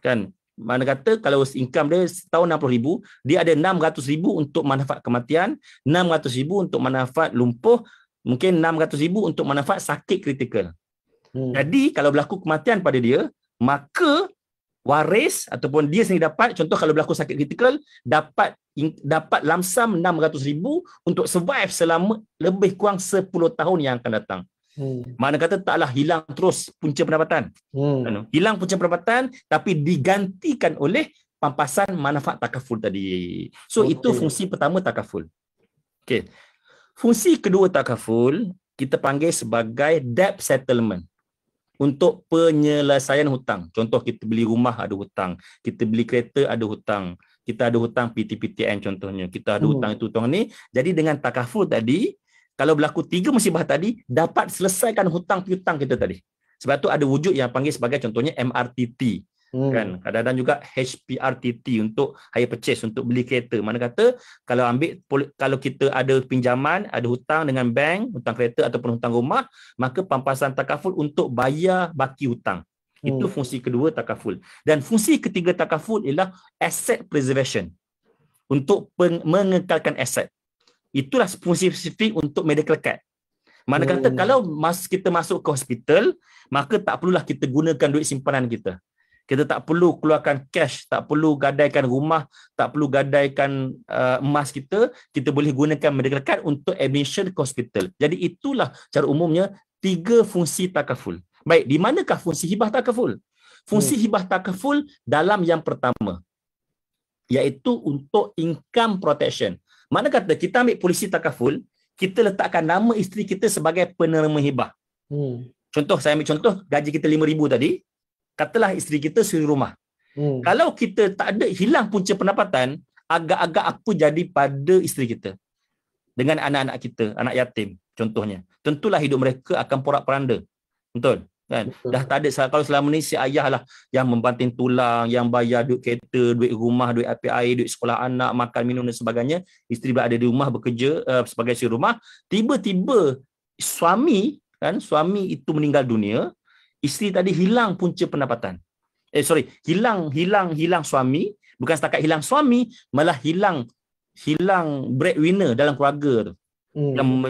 Kan? Mana kata kalau income dia setahun 60,000, dia ada 600,000 untuk manfaat kematian, 600,000 untuk manfaat lumpuh, mungkin 600,000 untuk manfaat sakit kritikal. Jadi kalau berlaku kematian pada dia, maka waris ataupun dia sendiri dapat, contoh kalau berlaku sakit kritikal, dapat lamsam 600,000 untuk survive selama lebih kurang 10 tahun yang akan datang. Mana kata taklah hilang terus punca pendapatan. Hilang punca pendapatan tapi digantikan oleh pampasan manfaat takaful tadi. So itu fungsi pertama takaful. Okey. Fungsi kedua takaful kita panggil sebagai debt settlement. Untuk penyelesaian hutang. Contoh kita beli rumah ada hutang, kita beli kereta ada hutang, kita ada hutang PTPTN contohnya, kita ada hutang itu hutang ni. Jadi dengan takaful tadi, kalau berlaku 3 musibah tadi, dapat selesaikan hutang piutang kita tadi. Sebab tu ada wujud yang panggil sebagai contohnya MRTT. Kan? Kadang-kadang juga HPRTT untuk hire purchase, untuk beli kereta. Mana kata kalau kita ada pinjaman, ada hutang dengan bank, hutang kereta ataupun hutang rumah, maka pampasan takaful untuk bayar baki hutang. Itu fungsi kedua takaful. Dan fungsi ketiga takaful ialah asset preservation, untuk mengekalkan aset. Itulah fungsi spesifik untuk medical card. Mana kata kalau kita masuk ke hospital, maka tak perlulah kita gunakan duit simpanan kita. Kita tak perlu keluarkan cash, tak perlu gadaikan rumah, tak perlu gadaikan emas kita. Kita boleh gunakan medical card untuk admission ke hospital. Jadi itulah cara umumnya 3 fungsi takaful. Baik, di manakah fungsi hibah takaful? Fungsi hibah takaful dalam yang pertama, iaitu untuk income protection. Mana kata kita ambil polisi takaful, kita letakkan nama isteri kita sebagai penerima hibah. Contoh, saya ambil contoh gaji kita 5,000 tadi. Katalah isteri kita suri rumah. Kalau kita tak ada, hilang punca pendapatan, agak-agak apa jadi pada isteri kita dengan anak-anak kita, anak yatim contohnya. Tentulah hidup mereka akan porak-poranda. Betul? Kan? Dah tak ada, kalau selama ni si ayah lah yang membanting tulang, yang bayar duit kereta, duit rumah, duit api air, duit sekolah anak, makan minum dan sebagainya. Isteri berada di rumah bekerja sebagai suri rumah. Tiba-tiba suami itu meninggal dunia. Isteri tadi hilang punca pendapatan. Hilang suami. Bukan setakat hilang suami, malah hilang breadwinner dalam keluarga tu. yang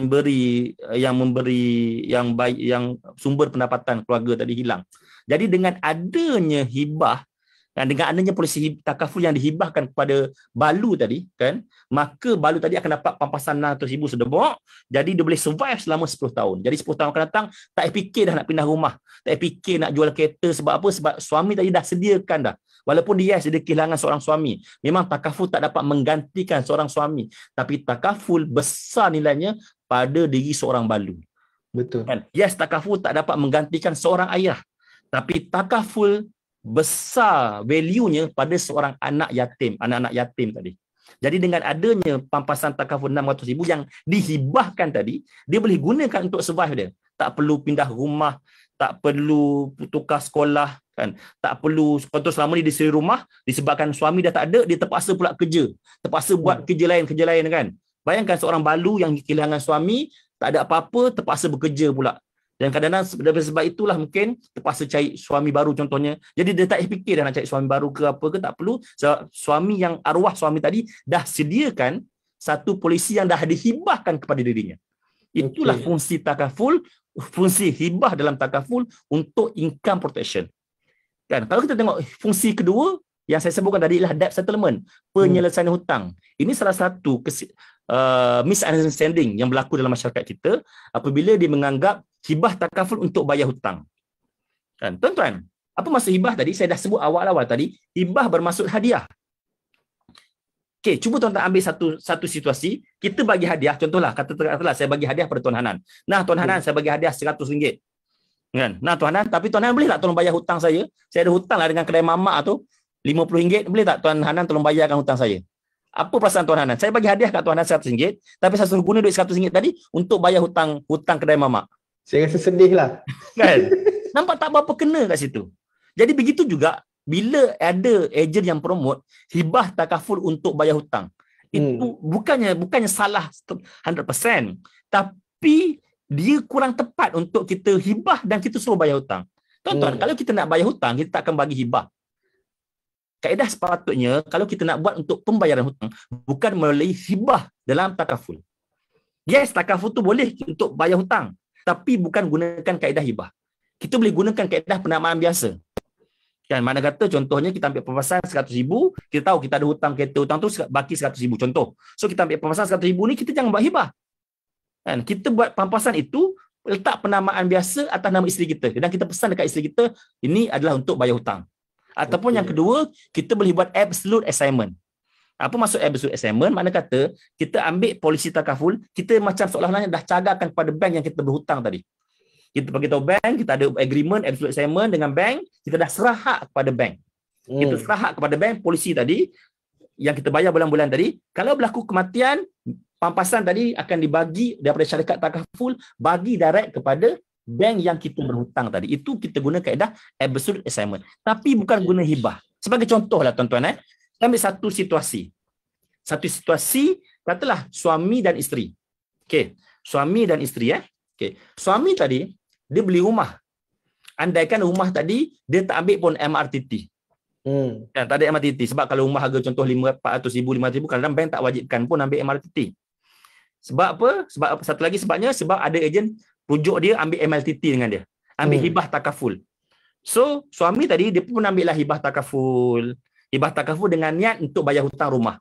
baik, yang sumber pendapatan keluarga tadi hilang. Jadi dengan adanya hibah dan dengan adanya polisi takaful yang dihibahkan kepada Balu tadi kan, maka Balu tadi akan dapat pampasan 600,000 sedemok. Jadi dia boleh survive selama 10 tahun. Jadi 10 tahun akan datang tak payah fikir dah nak pindah rumah, tak payah fikir nak jual kereta. Sebab apa? Sebab suami tadi dah sediakan dah. Walaupun dia kehilangan seorang suami, memang takaful tak dapat menggantikan seorang suami, tapi takaful besar nilainya pada diri seorang Balu. Betul. Kan? Yes, takaful tak dapat menggantikan seorang ayah, tapi takaful besar value-nya pada seorang anak-anak yatim tadi. Jadi dengan adanya pampasan takaful 600,000 yang dihibahkan tadi, dia boleh gunakan untuk survive dia. Tak perlu pindah rumah, tak perlu tukar sekolah, kan? Tak perlu kontrol selama ni di seri rumah, disebabkan suami dah tak ada, dia terpaksa pula kerja. Terpaksa buat kerja lain kan. Bayangkan seorang Balu yang kehilangan suami, tak ada apa-apa, terpaksa bekerja pula. Dan kadang-kadang sebab itulah mungkin terpaksa cari suami baru contohnya. Jadi dia tak fikir dah nak cari suami baru ke apa ke, tak perlu. Sebab suami yang arwah suami tadi dah sediakan satu polisi yang dah dihibahkan kepada dirinya. Itulah fungsi takaful, fungsi hibah dalam takaful untuk income protection. Kan? Kalau kita tengok fungsi kedua yang saya sebutkan tadi ialah debt settlement, penyelesaian hutang. Ini salah satu misunderstanding yang berlaku dalam masyarakat kita apabila dia menganggap hibah takaful untuk bayar hutang. Kan? Tuan-tuan, apa maksud hibah tadi? Saya dah sebut awal-awal tadi, hibah bermaksud hadiah. Okey, cuba tuan-tuan ambil satu situasi, kita bagi hadiah, contohlah, katakanlah saya bagi hadiah pada Tuan Hanan. Nah, Tuan Hanan, saya bagi hadiah RM100. Kan? Nah, Tuan Hanan, tapi Tuan Hanan boleh tak tolong bayar hutang saya? Saya ada hutang lah dengan kedai mamak tu, RM50. Boleh tak Tuan Hanan tolong bayarkan hutang saya? Apa perasaan Tuan Hanan? Saya bagi hadiah kat Tuan Hanan RM100, tapi saya suruh guna duit RM100 tadi untuk bayar hutang kedai mamak. Saya rasa sedih lah. Kan? Nampak tak berapa kena kat situ. Jadi begitu juga bila ada ejen yang promote hibah takaful untuk bayar hutang. Itu bukannya salah 100%, tapi dia kurang tepat untuk kita hibah dan kita suruh bayar hutang. Tuan-tuan, kalau kita nak bayar hutang, kita tak akan bagi hibah. Kaedah sepatutnya kalau kita nak buat untuk pembayaran hutang bukan melalui hibah dalam takaful. Yes, takaful tu boleh untuk bayar hutang, tapi bukan gunakan kaedah hibah. Kita boleh gunakan kaedah penamaan biasa. Kan, mana kata contohnya kita ambil pampasan RM100,000, kita tahu kita ada hutang kereta, hutang tu baki RM100,000 contoh. So kita ambil pampasan RM100,000 ni, kita jangan buat hibah. Kan, kita buat pampasan itu letak penamaan biasa atas nama isteri kita dan kita pesan dekat isteri kita, ini adalah untuk bayar hutang. Ataupun yang kedua, kita boleh buat absolute assignment. Apa maksud absolute assignment? Mana kata kita ambil polisi takaful, kita macam seolah-olahnya dah cadangkan kepada bank yang kita berhutang tadi. Kita bagi tahu bank, kita ada agreement, absolute assignment dengan bank, kita dah serah hak kepada bank. Kita serah hak kepada bank, polisi tadi, yang kita bayar bulan-bulan tadi, kalau berlaku kematian, pampasan tadi akan dibagi daripada syarikat takaful, bagi direct kepada bank yang kita berhutang tadi. Itu kita guna kaedah absolute assignment. Tapi bukan guna hibah. Sebagai contoh lah tuan-tuan, kita ambil satu situasi. Satu situasi, katalah suami dan isteri. Okey, suami dan isteri. Okey, suami tadi, dia beli rumah. Andaikan rumah tadi, dia tak ambil pun MRTT. Tak ada MRTT. Sebab kalau rumah harga contoh RM400,000, RM500,000, kadang-kadang bank tak wajibkan pun ambil MRTT. Sebab apa? Satu lagi sebabnya, sebab ada ejen rujuk dia ambil MLTT dengan dia. Ambil hibah takaful. So, suami tadi, dia pun ambil lah hibah takaful. Hibah takaful dengan niat untuk bayar hutang rumah.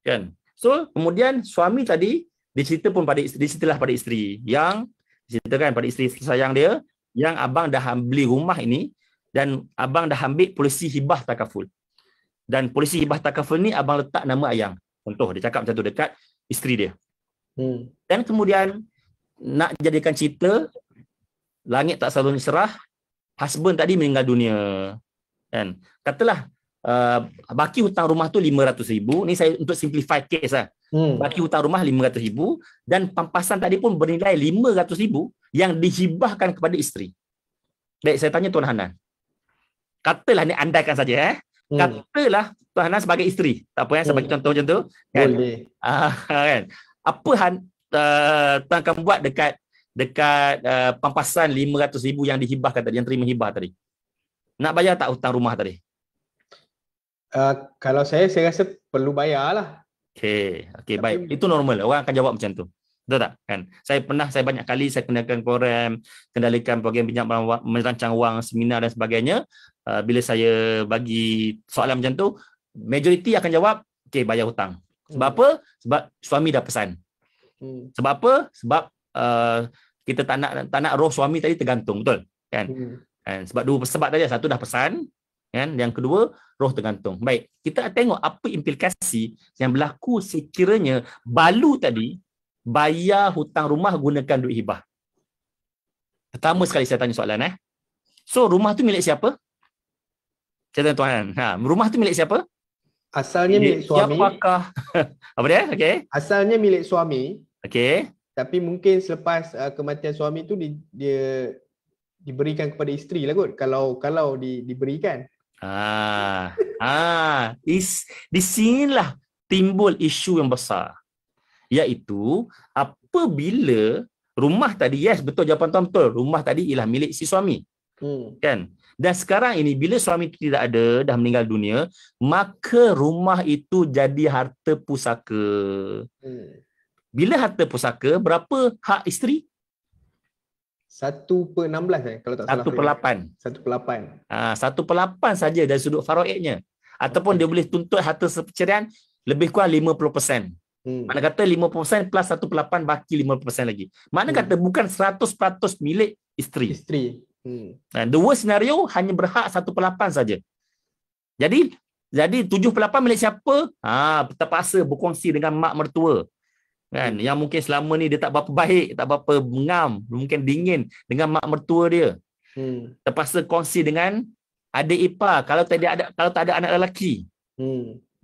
Kan? So, kemudian suami tadi, diceritalah pada isteri yang diceritakan pada isteri sayang dia yang abang dah beli rumah ini dan abang dah ambil polisi hibah takaful. Dan polisi hibah takaful ni abang letak nama ayang. Contoh dia cakap macam tu dekat isteri dia. Dan kemudian nak jadikan cerita langit tak selalu serah, husband tadi meninggal dunia. Kan? Katalah baki hutang rumah tu RM500,000. Ni saya untuk simplify case lah. Baki hutang rumah RM500,000 dan pampasan tadi pun bernilai RM500,000 yang dihibahkan kepada isteri. Baik, saya tanya Tuan Hanan. Katalah ni andaikan saja Katalah Tuan Hanan sebagai isteri. Tak apa saya bagi contoh macam tu. Kan? Boleh. Kan? Apa Tuan akan buat dekat pampasan RM500,000 yang dihibahkan tadi, yang terima hibah tadi? Nak bayar tak hutang rumah tadi? Kalau saya rasa perlu bayar lah. Okey, baik. Itu normal. Orang akan jawab macam tu. Betul tak? Kan? Saya banyak kali saya kendalikan program pinjam merancang wang, seminar dan sebagainya. Bila saya bagi soalan macam tu, majoriti akan jawab, okey, bayar hutang. Sebab apa? Sebab suami dah pesan. Sebab apa? Sebab kita tak nak roh suami tadi tergantung, betul? Kan? Sebab dua sebab tadi, satu dah pesan, kan? Yang kedua, roh tergantung. Baik, kita tengok apa implikasi yang berlaku sekiranya balu tadi bayar hutang rumah gunakan duit hibah. Pertama sekali saya tanya soalan. So, rumah tu milik siapa? Saya tanya tuan. Rumah tu milik siapa? Asalnya milik suami. Siapakah? Apa dia? Okey. Asalnya milik suami. Okey. Tapi mungkin selepas kematian suami tu dia diberikan kepada isteri lah kot, kalau diberikan. Di sinilah timbul isu yang besar, iaitu apabila rumah tadi, yes, betul jawapan tuan, betul, rumah tadi ialah milik si suami, kan? Dan sekarang ini bila suami itu tidak ada, dah meninggal dunia, maka rumah itu jadi harta pusaka. Bila harta pusaka, berapa hak isteri? 1/16 kalau tak salah. 1/8. 1/8. 1/8 saja dari sudut faraidnya. Ataupun dia boleh tuntut harta perceraian lebih kurang 50%. Mana kata 50% plus 1/8 baki 50% lagi. Mana kata bukan 100% milik isteri. Dua senario hanya berhak 1/8 saja. Jadi 7/8 milik siapa? Terpaksa berkongsi dengan mak mertua. Kan, yang mungkin selama ni dia tak berapa baik, tak berapa ngam, mungkin dingin dengan mak mertua dia. Terpaksa kongsi dengan adik ipar kalau tak ada anak lelaki.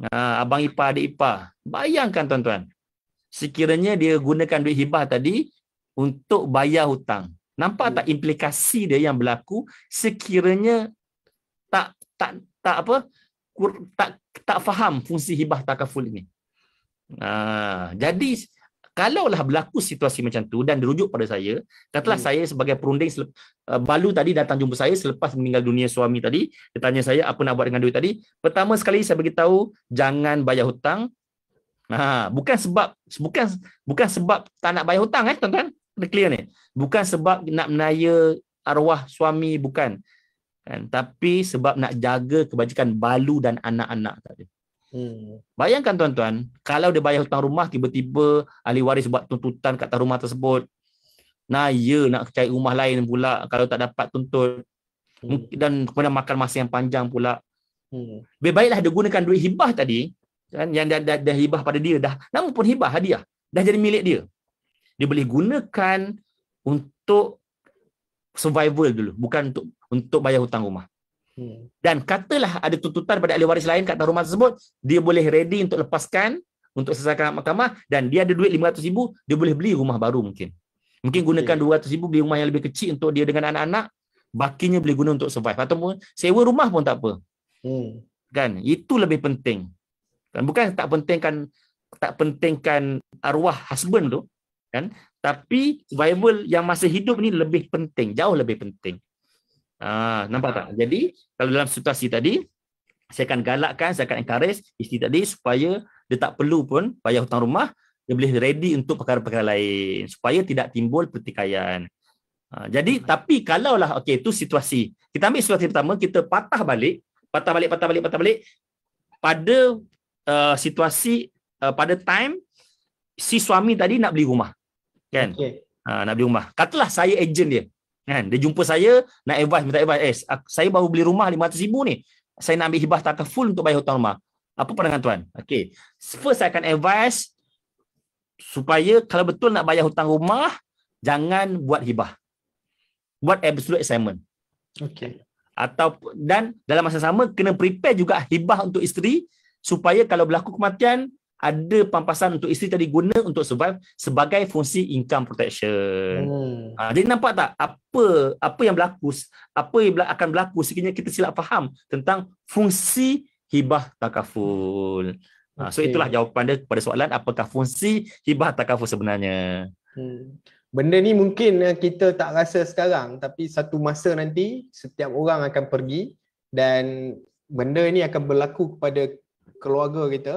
Abang ipar, adik ipar. Bayangkan tuan-tuan, sekiranya dia gunakan duit hibah tadi untuk bayar hutang. Nampak tak implikasi dia yang berlaku sekiranya tak faham fungsi hibah takaful ini. Jadi kalaulah berlaku situasi macam tu dan dirujuk pada saya, katalah saya sebagai perunding, balu tadi datang jumpa saya selepas meninggal dunia suami tadi, dia tanya saya apa nak buat dengan duit tadi. Pertama sekali saya beritahu jangan bayar hutang. Bukan sebab tak nak bayar hutang, tuan-tuan. Kena clear ni. Bukan sebab nak menaya arwah suami, bukan. Tapi sebab nak jaga kebajikan balu dan anak-anak tadi. Bayangkan tuan-tuan, kalau dia bayar hutang rumah, tiba-tiba ahli waris buat tuntutan kat atas rumah tersebut. Nak cari rumah lain pula kalau tak dapat tuntut. Dan kemudian makan masa yang panjang pula. Lebih baiklah dia gunakan duit hibah tadi, kan, yang dah hibah pada dia, dah nama pun hibah, hadiah, dah jadi milik dia. Dia boleh gunakan untuk survival dulu, bukan untuk bayar hutang rumah. Dan katalah ada tuntutan pada ahli waris lain kat rumah tersebut, dia boleh ready untuk lepaskan, untuk selesaikan mahkamah, dan dia ada duit 500,000, dia boleh beli rumah baru mungkin gunakan 200,000 beli rumah yang lebih kecil untuk dia dengan anak-anak, bakinya boleh guna untuk survive, ataupun sewa rumah pun tak apa. Kan, itu lebih penting. Kan, bukan tak pentingkan arwah husband tu, kan, tapi survival yang masih hidup ni lebih penting, jauh lebih penting. Nampak tak? Jadi kalau dalam situasi tadi, saya akan galakkan, saya akan encourage isteri tadi supaya dia tak perlu pun bayar hutang rumah, dia boleh ready untuk perkara-perkara lain supaya tidak timbul pertikaian. Jadi tapi kalaulah okey, itu situasi. Kita ambil situasi pertama, kita patah balik pada situasi pada time si suami tadi nak beli rumah. Kan? Nak beli rumah. Katalah saya ejen dia. Kan, dia jumpa saya nak minta advice, saya baru beli rumah 500,000 ni, saya nak ambil hibah takaful untuk bayar hutang rumah, apa pandangan tuan? Okey, first saya akan advice supaya kalau betul nak bayar hutang rumah, jangan buat hibah, buat absolute assignment. Dan dalam masa sama kena prepare juga hibah untuk isteri, supaya kalau berlaku kematian ada pampasan untuk isteri tadi guna untuk survive sebagai fungsi income protection. Jadi nampak tak apa yang berlaku, apa yang akan berlaku sekiranya kita silap faham tentang fungsi hibah takaful. So itulah jawapan dia kepada soalan apakah fungsi hibah takaful sebenarnya. Benda ni mungkin kita tak rasa sekarang, tapi satu masa nanti setiap orang akan pergi dan benda ni akan berlaku kepada keluarga kita,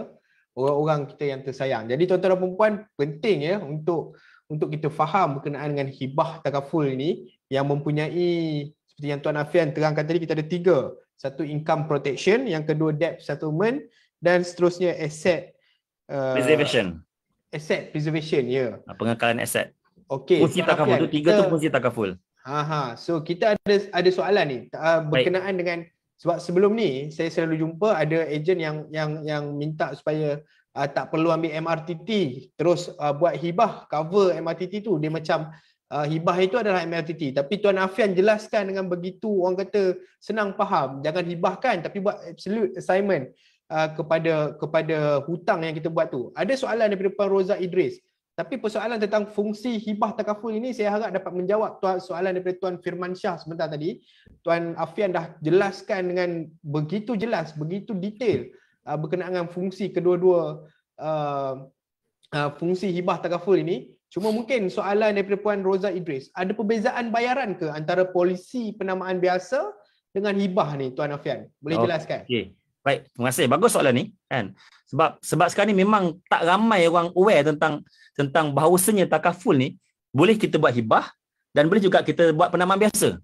orang-orang kita yang tersayang. Jadi tuan-tuan dan puan, penting untuk untuk kita faham berkenaan dengan hibah takaful ini yang mempunyai seperti yang Tuan Afian terangkan tadi, kita ada 3. Satu income protection, yang kedua debt settlement, dan seterusnya Preservation. asset preservation, ya. Pengekalan aset. Okey, Fungsi Tuan takaful Afian, tu 3 tu fungsi takaful. so kita ada soalan ni berkenaan dengan, sebab sebelum ni saya selalu jumpa ada ejen yang minta supaya tak perlu ambil MRTT terus buat hibah cover MRTT tu. Dia macam hibah itu adalah MRTT, tapi Tuan Afian jelaskan dengan begitu orang kata senang faham, jangan hibahkan tapi buat absolute assignment kepada hutang yang kita buat tu. Ada soalan daripada Puan Roza Idris, tapi persoalan tentang fungsi hibah takaful ini saya harap dapat menjawab soalan daripada Tuan Firman Shah sebentar tadi. Tuan Afian dah jelaskan dengan begitu jelas, begitu detail berkenaan dengan fungsi kedua-dua fungsi hibah takaful ini. Cuma mungkin soalan daripada Puan Roza Idris, ada perbezaan bayaran ke antara polisi penamaan biasa dengan hibah ni, Tuan Afian? Boleh jelaskan? Okey. Baik, terima kasih. Bagus soalan ni, kan. Sebab sekarang ni memang tak ramai orang aware tentang bahawasanya takaful ni boleh kita buat hibah dan boleh juga kita buat penamaan biasa.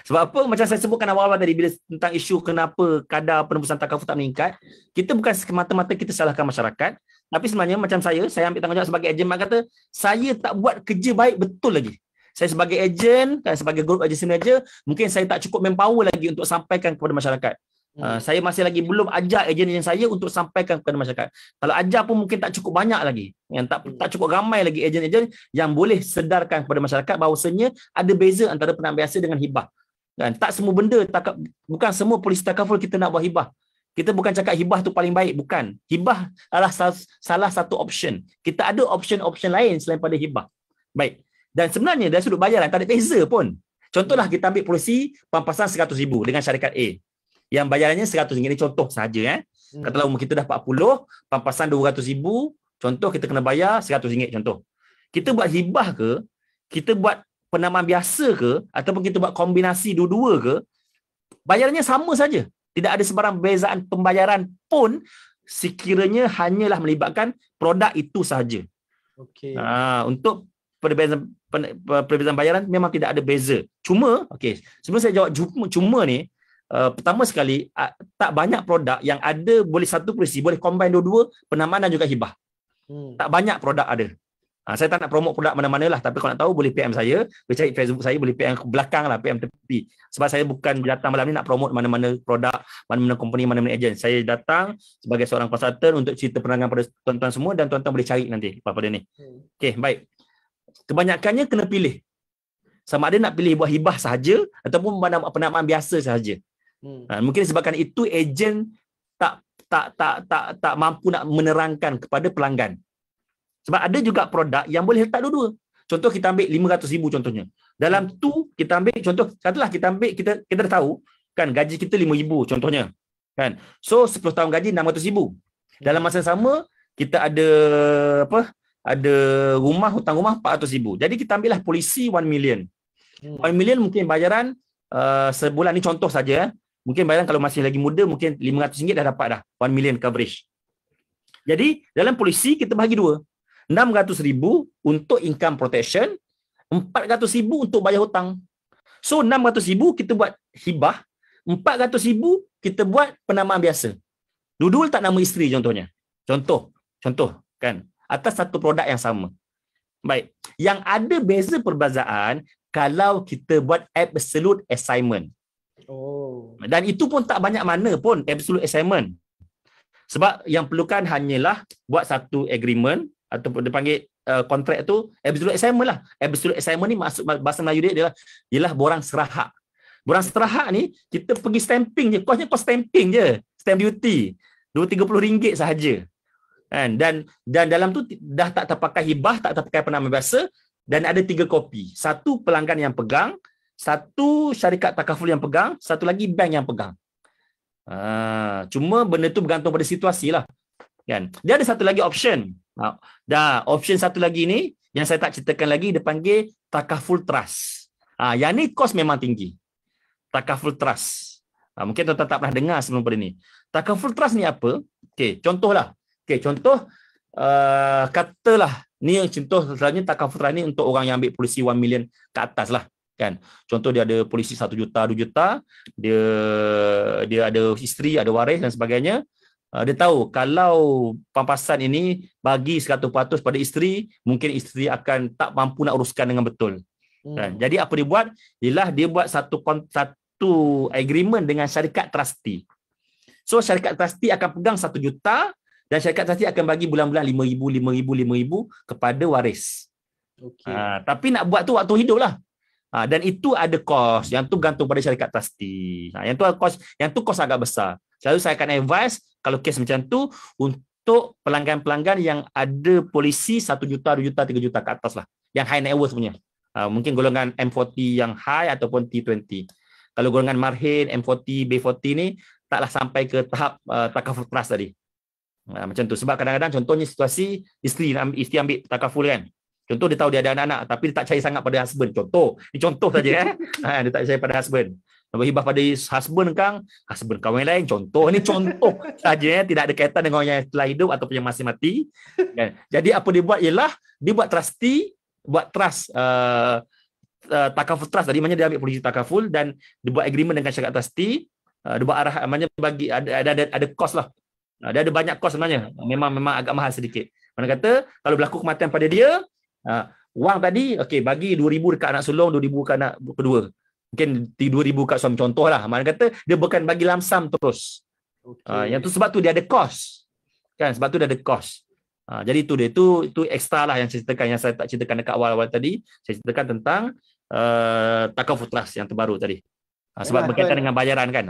Sebab apa? Macam saya sebutkan awal-awal tadi, bila tentang isu kenapa kadar penembusan takaful tak meningkat, kita bukan semata-mata kita salahkan masyarakat, tapi sebenarnya macam saya ambil tanggungjawab sebagai ejen, mak kata saya tak buat kerja baik betul lagi. Saya sebagai ejen, sebagai group agency manager, mungkin saya tak cukup manpower lagi untuk sampaikan kepada masyarakat. Saya masih lagi belum ajar ejen-ejen saya untuk sampaikan kepada masyarakat. Kalau ajar pun mungkin tak cukup banyak lagi. Yang tak cukup ramai lagi ejen-ejen yang boleh sedarkan kepada masyarakat bahawasanya ada beza antara penamaan biasa dengan hibah. Dan tak semua benda, bukan semua polis takaful kita nak buat hibah. Kita bukan cakap hibah tu paling baik, bukan. Hibah adalah salah satu option. Kita ada option-option lain selain pada hibah. Baik. Dan sebenarnya dari sudut bayaran tak ada beza pun. Contohlah kita ambil polisi pampasan RM100,000 dengan syarikat A. Yang bayarannya RM100, ni contoh saja. Katalah umur kita dah 40, pampasan RM200,000, contoh kita kena bayar RM100 contoh. Kita buat hibah ke, kita buat penamaan biasa ke, ataupun kita buat kombinasi dua-dua ke, bayarannya sama saja. Tidak ada sebarang perbezaan pembayaran pun sekiranya hanyalah melibatkan produk itu sahaja. Okey. Untuk perbezaan bayaran memang tidak ada beza. Cuma, sebelum saya jawab cuma ni, pertama sekali, tak banyak produk yang ada boleh satu polisi boleh combine dua-dua, penamaan dan juga hibah. Tak banyak produk ada. Saya tak nak promote produk mana-mana lah, tapi kalau nak tahu boleh PM saya, boleh cari Facebook saya, boleh PM ke belakang lah, PM tepi. Sebab saya bukan datang malam ni nak promote mana-mana produk, mana-mana company, mana-mana ejen. Saya datang sebagai seorang konsultan untuk cerita penerangan pada tuan-tuan semua, dan tuan-tuan boleh cari nanti pada ni. Okey, baik. Kebanyakannya kena pilih. Sama ada nak pilih buat hibah sahaja ataupun penamaan biasa sahaja. Mungkin sebabkan itu ejen tak mampu nak menerangkan kepada pelanggan. Sebab ada juga produk yang boleh letak dua-dua. Contoh kita ambil RM500,000 contohnya. Dalam tu kita ambil contoh, katalah kita ambil, kita dah tahu kan gaji kita RM5,000 contohnya. Kan? So 10 tahun gaji RM600,000. Dalam masa yang sama kita ada ada hutang rumah RM400,000. Jadi kita ambillah polisi RM1 million. RM1 million mungkin bayaran sebulan ni contoh saja. Mungkin bayaran kalau masih lagi muda mungkin RM500 dah dapat dah RM1 million coverage. Jadi dalam polisi kita bahagi dua. RM600,000 untuk income protection, RM400,000 untuk bayar hutang. So RM600,000 kita buat hibah, RM400,000 kita buat penamaan biasa. Dua-dua letak nama isteri contohnya. Contoh kan, atas satu produk yang sama. Baik, yang ada beza perbezaan kalau kita buat absolute assignment. Dan itu pun tak banyak mana pun absolute assignment. Sebab yang perlukan hanyalah buat satu agreement ataupun dipanggil kontrak tu absolute assignment lah. Absolute assignment ni maksud bahasa Melayu dia ialah borang serahak. Borang serahak ni kita pergi stamping je, kosnya kos stamping je, stamp duty RM20-30 sahaja. Dan dalam tu dah tak terpakai hibah, tak terpakai penamaan biasa, dan ada 3 kopi. Satu pelanggan yang pegang, satu syarikat takaful yang pegang, satu lagi bank yang pegang. Cuma benda tu bergantung pada situasi lah. Kan? Dia ada satu lagi option. Option satu lagi ni yang saya tak ceritakan lagi, dia panggil takaful trust. Yang ni kos memang tinggi. Takaful trust. Mungkin tuan-tuan tak pernah dengar sebelum pada ni. Takaful trust ni apa? Contohlah. Contoh katalah ni contoh selalunya takaful trust ni untuk orang yang ambil polisi 1 million ke atas lah kan. Contoh dia ada polisi 1 juta, 2 juta, dia ada isteri, ada waris dan sebagainya. Dia tahu kalau pampasan ini bagi 100% pada isteri, mungkin isteri akan tak mampu nak uruskan dengan betul. Kan? Jadi apa dia buat? Ialah dia buat satu agreement dengan syarikat trustee. So syarikat trustee akan pegang 1 juta dan syarikat trustee akan bagi bulan-bulan 5,000 kepada waris. Okay. Tapi nak buat tu waktu hidup lah. Dan itu ada kos, yang tu gantung pada syarikat trustee. Yang tu kos agak besar. Selalu saya akan advise kalau kes macam tu untuk pelanggan-pelanggan yang ada polisi 1 juta, 2 juta, 3 juta ke atas lah. Yang high net worth punya. Mungkin golongan M40 yang high ataupun T20. Kalau golongan marhin, M40, B40 ni taklah sampai ke tahap takaful trust tadi. Macam tu. Sebab kadang-kadang contohnya situasi isteri ambil takaful kan. Contoh dia tahu dia ada anak-anak tapi dia tak percaya sangat pada husband. Ini contoh saja dia tak percaya pada husband. Nak hibah pada husband kawan lain. Ini contoh saja, tidak ada kaitan dengan orang yang telah hidup ataupun yang masih mati. Kan? Jadi apa dia buat ialah dia buat trustee, buat trust takaful trust tadi, maknanya dia ambil polisi takaful dan dia buat agreement dengan syarikat trustee. Dia buat arah, maknanya bagi ada kos lah. Dia ada banyak kos sebenarnya. Memang agak mahal sedikit. Mana kata kalau berlaku kematian pada dia, wang tadi bagi 2,000 dekat anak sulung, 2,000 dekat anak kedua. Mungkin 2,000 kat suami, contoh lah. Mana kata dia bukan bagi lamsam terus. Yang tu sebab tu dia ada kos. Kan, sebab tu dia ada kos. Jadi itu ekstra lah yang saya ceritakan, yang saya tak ceritakan dekat awal-awal tadi. Saya ceritakan tentang takaful trust yang terbaru tadi. Sebab berkaitan dengan bayaran kan.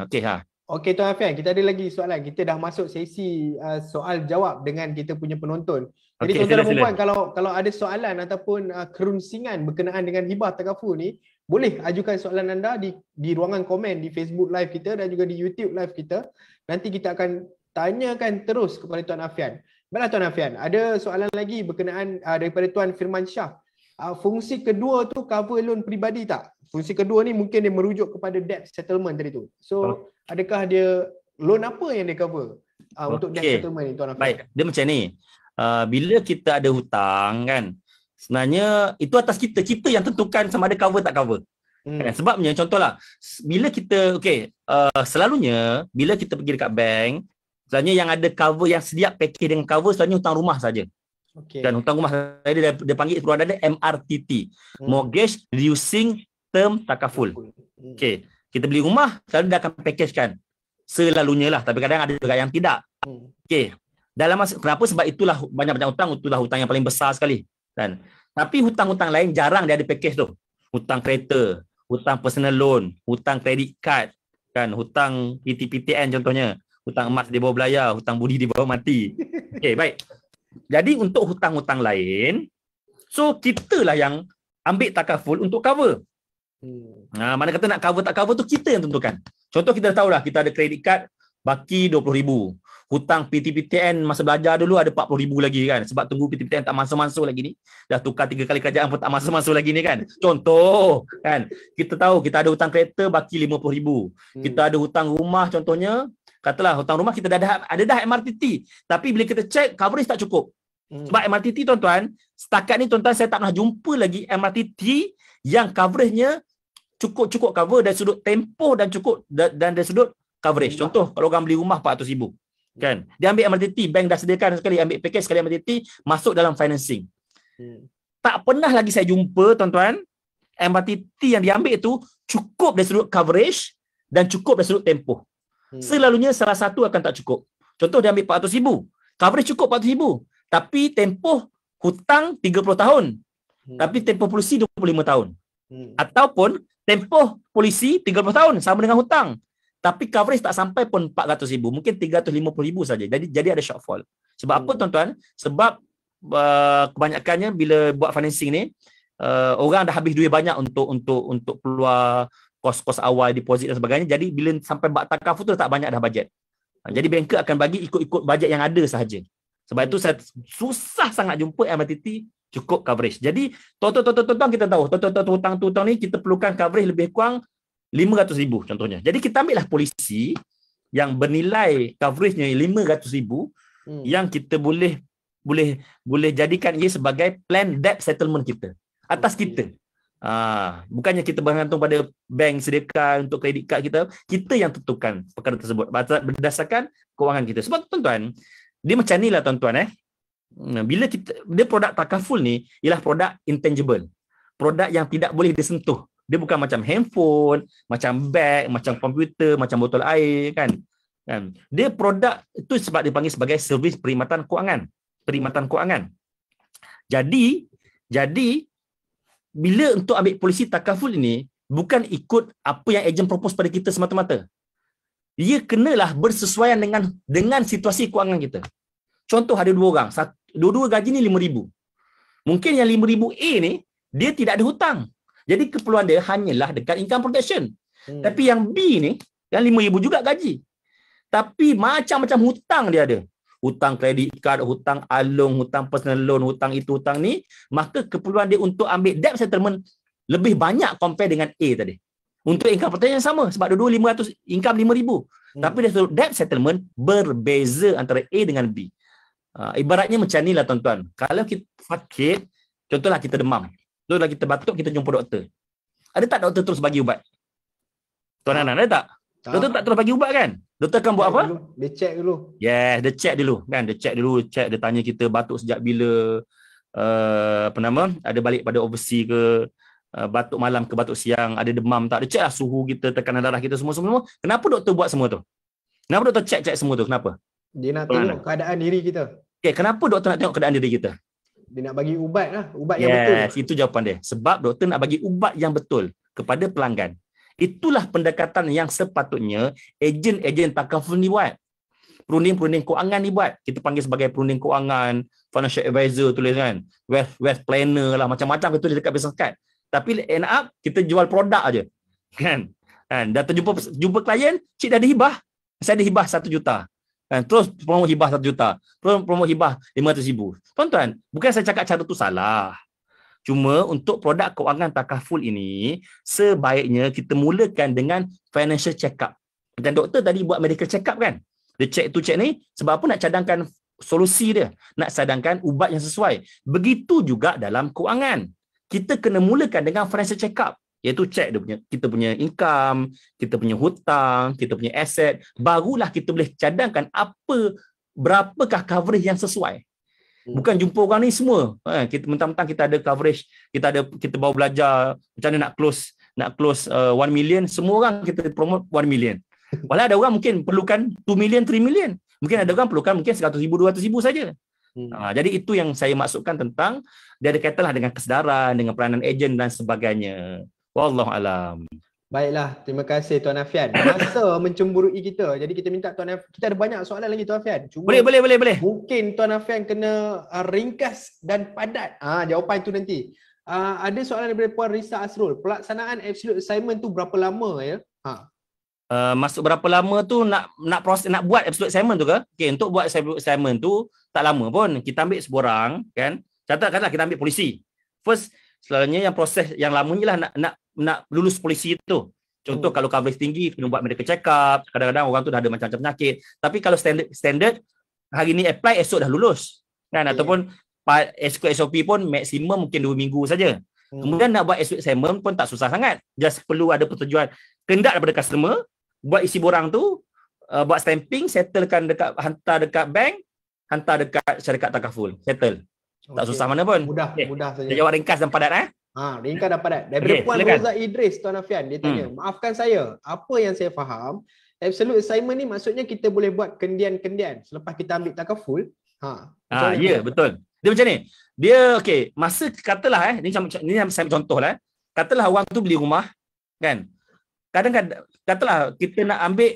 Okey Tuan Afian, kita ada lagi soalan. Kita dah masuk sesi soal jawab dengan kita punya penonton. Jadi tuan-tuan dan puan, kalau ada soalan ataupun kerunsingan berkenaan dengan hibah takaful ni, boleh ajukan soalan anda di ruangan komen di Facebook live kita dan juga di YouTube live kita. Nanti kita akan tanyakan terus kepada Tuan Afian. Baiklah Tuan Afian, ada soalan lagi berkenaan daripada Tuan Firman Shah. Fungsi kedua tu cover loan peribadi tak? Fungsi kedua ni mungkin dia merujuk kepada debt settlement tadi tu. So, adakah dia loan apa yang dia cover untuk debt settlement ni Tuan Afian? Baik, dia macam ni. Bila kita ada hutang kan, sebenarnya itu atas kita yang tentukan sama ada cover tak cover. Sebabnya contohlah, bila kita selalunya bila kita pergi dekat bank, selalunya yang ada cover, yang sedia package dengan cover selalunya hutang rumah saja. Dan hutang rumah saja dia panggil keluar ada MRTT, Mortgage Reducing Term Takaful. Kita beli rumah selalu dia akan packagekan. Selalunya lah, tapi kadang ada juga yang tidak. Dalam masa, kenapa? Sebab itulah banyak-banyak hutang, itulah hutang yang paling besar sekali. Kan? Tapi hutang-hutang lain jarang dia ada package tu. Hutang kereta, hutang personal loan, hutang credit card, kan, hutang PTPTN contohnya, hutang emas di bawah belayar, hutang budi di bawah mati. Baik. Jadi untuk hutang-hutang lain, so kitalah yang ambil takaful untuk cover. Mana kata nak cover tak cover tu kita yang tentukan. Contoh kita dah tahulah kita ada credit card baki 20,000. Hutang PTPTN masa belajar dulu ada 40,000 lagi kan. Sebab tunggu PTPTN tak masuk-masuk lagi ni. Dah tukar 3 kali kerajaan pun tak masuk-masuk lagi ni kan. Contoh kan. Kita tahu kita ada hutang kereta baki 50,000. Kita ada hutang rumah contohnya. Katalah hutang rumah kita dah MRTT. Tapi bila kita check coverage tak cukup. Sebab MRTT tuan-tuan, setakat ni tuan-tuan saya tak pernah jumpa lagi MRTT yang coveragenya cukup cover dari sudut tempoh dan cukup dan dari sudut coverage. Contoh kalau orang beli rumah 400,000 kan, dia ambil MRTT, bank dah sediakan sekali, ambil package sekali MRTT, masuk dalam financing. Tak pernah lagi saya jumpa tuan-tuan MRTT yang diambil itu cukup dari sudut coverage dan cukup dari sudut tempoh. Selalunya salah satu akan tak cukup. Contoh dia ambil 400,000, coverage cukup 400,000, tapi tempoh hutang 30 tahun. Tapi tempoh polisi 25 tahun. Ataupun tempoh polisi 30 tahun sama dengan hutang. Tapi coverage tak sampai pun 400,000, mungkin 350,000 saja. Jadi ada shortfall. Sebab apa tuan-tuan? Sebab kebanyakannya bila buat financing ni, orang dah habis duit banyak untuk keluar kos-kos awal, deposit dan sebagainya. Jadi bila sampai bak takaful tu tak banyak dah bajet. Jadi banker akan bagi ikut bajet yang ada sahaja. Sebab itu saya susah sangat jumpa MRTT cukup coverage. Jadi tuan-tuan kita tahu, hutang ni kita perlukan coverage lebih kurang 500,000 contohnya. Jadi kita ambillah polisi yang bernilai coveragenya 500,000 yang kita boleh boleh jadikan ia sebagai plan debt settlement kita atas kita. Bukannya kita bergantung pada bank sedekah untuk kredit kad kita yang tentukan perkara tersebut berdasarkan kewangan kita. Sebab tuan-tuan, dia macam ni lah tuan-tuan bila dia produk takaful ni ialah produk intangible, produk yang tidak boleh disentuh. Dia bukan macam handphone, macam beg, macam komputer, macam botol air kan. Dia produk itu sebab dipanggil sebagai servis perkhidmatan kewangan. Jadi bila untuk ambil polisi takaful ini bukan ikut apa yang ejen propose pada kita semata-mata. Ia kenalah bersesuaian dengan situasi kewangan kita. Contoh ada 2 orang, dua-dua gaji ni 5,000. Mungkin yang 5,000 A ni dia tidak ada hutang. Jadi keperluan dia hanyalah dekat income protection. Tapi yang B ni yang 5,000 juga gaji. Tapi macam-macam hutang dia ada. Hutang kredit kad, hutang alung, hutang personal loan, hutang itu, hutang ni, maka keperluan dia untuk ambil debt settlement lebih banyak compare dengan A tadi. Untuk income protection sama, sebab dua-dua 500, income 5,000. Tapi dia suruh debt settlement berbeza antara A dengan B. Ibaratnya macam ni lah tuan-tuan. Kalau kita sakit, contohlah kita demam, contohlah kita batuk, kita jumpa doktor. Ada tak doktor terus bagi ubat? Tuan Hanan, ada tak? Doktor tak terus bagi ubat kan? Doktor akan buat apa? Dia check dulu. Yes, dia check dulu kan. Dia tanya kita batuk sejak bila, ada balik pada overseas ke, batuk malam ke batuk siang, ada demam tak, dia check lah suhu kita, tekanan darah kita, semua. Kenapa doktor buat semua tu? Kenapa doktor check semua tu? Kenapa? Dia nak tengok keadaan diri kita. Okay, kenapa doktor nak tengok keadaan diri kita? Dia nak bagi ubat lah, ubat yang betul. Yes, itu jawapan dia. Sebab doktor nak bagi ubat yang betul kepada pelanggan. Itulah pendekatan yang sepatutnya ejen-ejen takaful ni buat. Perunding-perunding kewangan ni buat. Kita panggil sebagai perunding kewangan, financial advisor tulis kan, wealth planner lah, macam-macam kita tulis dekat business card. Tapi end up kita jual produk aje. Kan? Dan jumpa klien, cik dah ada hibah. Saya ada hibah 1 juta. Terus promo hibah 1 juta. Promo hibah 500,000. Tuan-tuan, bukan saya cakap cara tu salah. Cuma untuk produk kewangan takaful ini, sebaiknya kita mulakan dengan financial check-up. Dan doktor tadi buat medical check-up kan? Dia check tu check ni, sebab apa? Nak cadangkan solusi dia. Nak cadangkan ubat yang sesuai. Begitu juga dalam kewangan. Kita kena mulakan dengan financial check-up. Iaitu check kita punya income, kita punya hutang, kita punya aset. Barulah kita boleh cadangkan berapakah coverage yang sesuai. Bukan jumpa orang ni semua. Kita mentang-mentang kita ada coverage, kita baru belajar macam mana nak close 1 million, semua orang kita promote 1 million. Walau ada orang mungkin perlukan 2 million, 3 million. Mungkin ada orang perlukan mungkin 100,000, 200,000 saja. Jadi itu yang saya maksudkan tentang dia ada kaitanlah dengan kesedaran, dengan peranan ejen dan sebagainya. Wallahu alam. Baiklah, terima kasih Tuan Afian. Masa mencemburui kita. Jadi kita minta Tuan Afian, kita ada banyak soalan lagi Tuan Afian. Cuma boleh. Mungkin Tuan Afian kena ringkas dan padat. Jawapan tu nanti. Ada soalan daripada Puan Risa Asrul. Pelaksanaan absolute assignment tu berapa lama ya? Masuk berapa lama tu nak buat absolute assignment tu ke? Okey, untuk buat absolute assignment tu tak lama pun. Kita ambil seborang kan. Katakanlah kita ambil polisi. First, selalunya yang proses yang lamanya lah nak lulus polisi tu. Contoh kalau coverage tinggi kena buat medical check up, kadang-kadang orang tu dah ada macam-macam penyakit. Tapi kalau standard hari ni apply, esok dah lulus. Kan? Ataupun SOP pun maksimum mungkin 2 minggu saja. Kemudian nak buat absolute assignment pun tak susah sangat. Just perlu ada persetujuan kehendak daripada customer, buat isi borang tu, buat stamping, settlekan hantar dekat bank, hantar dekat syarikat takaful, settle. Tak susah mana pun. Mudah saja. Jawab ringkas dan padat ringkas dan padat. Daripada Puan Roza Idris, Tuan Afian, dia tanya, maafkan saya, apa yang saya faham, absolute assignment ni maksudnya kita boleh buat kendian-kendian selepas kita ambil takaful. Ya, betul. Dia macam ni. Dia okey, masa katalah ni saya ambil contoh lah. Katalah orang tu beli rumah kan. Kadang-kadang katalah kita nak ambil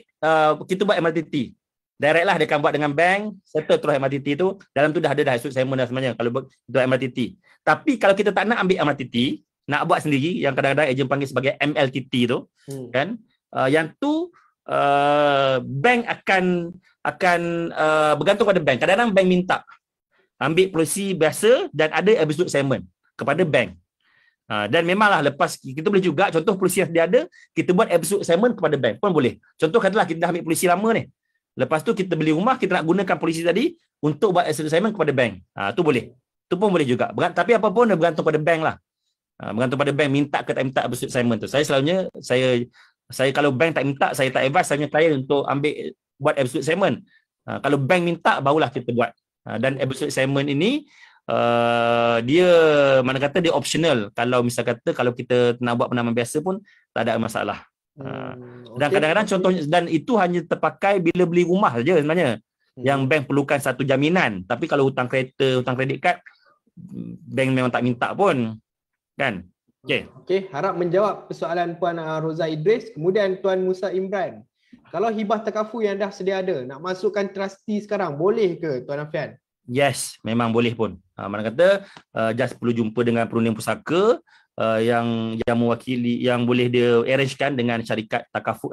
kita buat MRTT. Direct lah dia akan buat dengan bank, settle terus MRTT tu, dalam tu dah ada absolute assignment dah sebenarnya kalau buat MRTT. Tapi kalau kita tak nak ambil MRTT, nak buat sendiri yang kadang-kadang ejen panggil sebagai MLTT tu, kan? Yang tu bank akan bergantung pada bank. Kadang-kadang bank minta ambil polisi biasa dan ada absolute assignment kepada bank. Dan memanglah lepas kita boleh juga contoh polisi yang dia ada, kita buat absolute assignment kepada bank pun boleh. Contoh katalah kita dah ambil polisi lama ni. Lepas tu kita beli rumah, kita nak gunakan polisi tadi untuk buat asset assignment kepada bank. Tu boleh. Tu pun boleh juga. Tapi apa pun dia bergantung pada bank lah. Bergantung pada bank minta ke tak minta asset assignment tu. Saya selalunya saya kalau bank tak minta, saya tak advise saya klien untuk ambil buat absolute assignment. Kalau bank minta, barulah kita buat. Dan absolute assignment ini dia mana kata dia optional. Kalau misal kata kalau kita nak buat penamaan biasa pun tak ada masalah. Dan kadang-kadang contohnya, dan itu hanya terpakai bila beli rumah saja sebenarnya. Yang bank perlukan satu jaminan. Tapi kalau hutang kereta, hutang kredit kad, bank memang tak minta pun. Kan? Okey, harap menjawab persoalan Puan Roza Idris. Kemudian Tuan Musa Imran. Kalau hibah takaful yang dah sedia ada, nak masukkan trustee sekarang, boleh ke Tuan Afian? Yes, memang boleh pun. Mana kata just perlu jumpa dengan perunding pusaka yang mewakili, yang boleh dia arrangekan dengan syarikat takaful,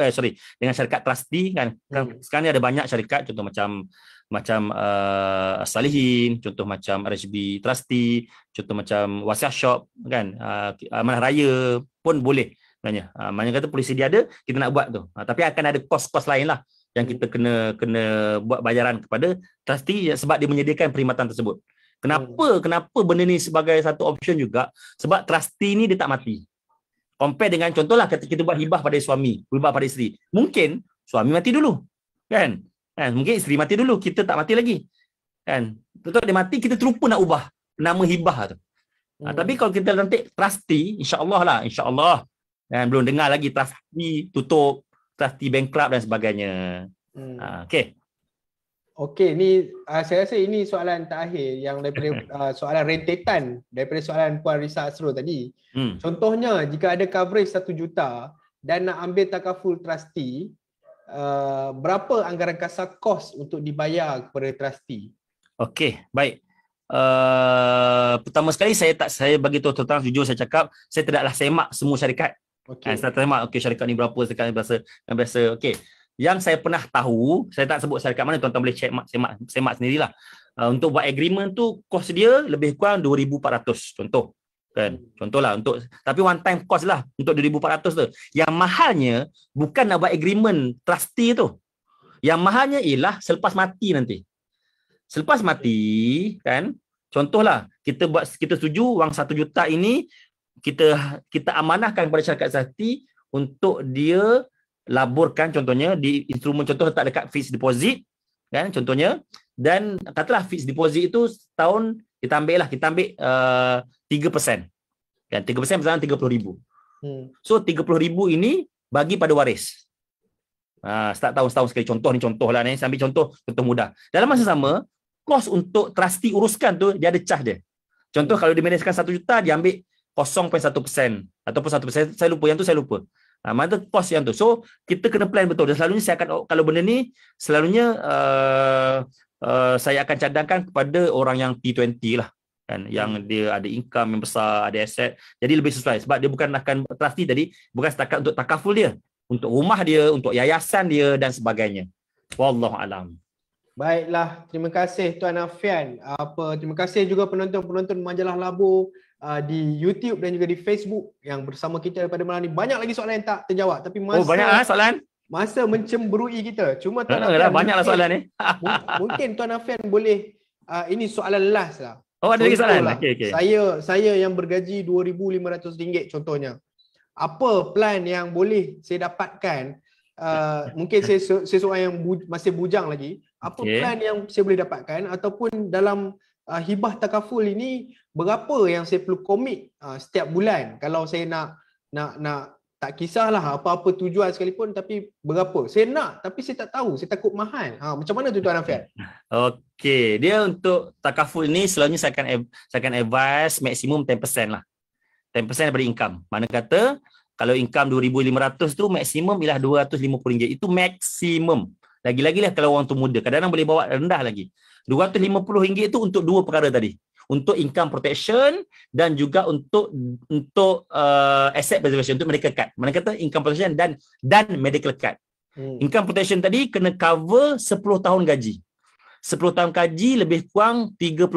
dengan syarikat trustee kan. Sekarang ni ada banyak syarikat, contoh macam Salihin, contoh macam RHB Trustee, contoh macam Wasiah Shop kan, Amanah Raya pun boleh sebenarnya. Maknanya kata polisi dia ada, kita nak buat tu. Tapi akan ada kos-kos lain lah yang kita kena buat bayaran kepada trustee sebab dia menyediakan perkhidmatan tersebut. Kenapa benda ni sebagai satu option juga? Sebab trustee ni dia tak mati. Compare dengan contohlah kita buat hibah pada suami, hibah pada isteri. Mungkin suami mati dulu. Kan? Mungkin isteri mati dulu, kita tak mati lagi. Kan? Betul dia mati, kita terlupa nak ubah nama hibah tu. Tapi kalau kita nanti trustee, insya-Allah. Dan belum dengar lagi trustee tutup, trustee bankrupt dan sebagainya. Okey, ni saya rasa ini soalan terakhir yang daripada soalan rentetan daripada soalan Puan Risa Asrul tadi. Contohnya, jika ada coverage 1 juta dan nak ambil takaful trustee, berapa anggaran kasar kos untuk dibayar kepada trustee? Okey, baik. Pertama sekali saya bagi tahu terang jujur, saya cakap saya tidaklah semak semua syarikat. Saya semak syarikat ni berapa, syarikat ni biasa. Okey. Yang saya pernah tahu, saya tak sebut syarikat mana, tuan-tuan boleh semak sendirilah. Untuk buat agreement tu kos dia lebih kurang 2,400 contoh. Kan? Contohlah tapi one time cost lah untuk 2,400 tu. Yang mahalnya bukan nak buat agreement trustee tu. Yang mahalnya ialah selepas mati nanti. Selepas mati kan, contohlah kita setuju wang 1 juta ini kita amanahkan kepada syarikat trustee untuk dia laburkan, contohnya di instrumen, contoh letak dekat fixed deposit kan, contohnya, dan katalah fixed deposit itu setahun kita ambil 3%. Kan 3% bersamaan 30,000. So 30,000 ini bagi pada waris. Start tahun-tahun sekali, contohlah ni, saya ambil contoh mudah. Dalam masa sama, kos untuk trustee uruskan tu dia ada charge dia. Contoh kalau dia managekan 1 juta, dia ambil 0.1% ataupun 1%, saya lupa. Mana kos yang tu. So kita kena plan betul. Dan selalunya saya akan, kalau benda ni selalunya saya akan cadangkan kepada orang yang T20 lah kan, yang dia ada income yang besar, ada aset, jadi lebih sesuai sebab dia bukan akan trustee tadi, bukan setakat untuk takaful dia, untuk rumah dia, untuk yayasan dia dan sebagainya. Wallahu alam. Baiklah, terima kasih Tuan Afian. Terima kasih juga penonton-penonton Majalah Labu di YouTube dan juga di Facebook yang bersama kita pada malam ni. Banyak lagi soalan yang tak terjawab, tapi banyaklah soalan. Masa mencemburui kita. Cuma Tuan Afian, banyaklah soalan ni. Mungkin Tuan Afian boleh ini soalan last lah. Ada lagi soalan. Okay. Saya yang bergaji RM2,500 contohnya. Apa plan yang boleh saya dapatkan? Mungkin saya seorang yang masih bujang lagi. Apa plan yang saya boleh dapatkan, ataupun dalam hibah takaful ini berapa yang saya perlu komit setiap bulan kalau saya nak tak kisahlah apa-apa tujuan sekalipun, tapi berapa saya nak, tapi saya tak tahu, saya takut mahal. Macam mana tu Tuan Afian? Okey, dia untuk takaful ni selalunya saya akan advise maksimum 10% lah. 10% daripada income. Mana kata kalau income 2,500 tu maksimum ialah RM250. Itu maksimum. Lagi-lagi lah kalau orang tu muda. Kadang-kadang boleh bawa rendah lagi. RM250 itu untuk dua perkara tadi. Untuk income protection dan juga untuk asset preservation, untuk medical card. Mana kata income protection dan medical card. Income protection tadi kena cover 10 tahun gaji. 10 tahun gaji lebih kurang 30,000.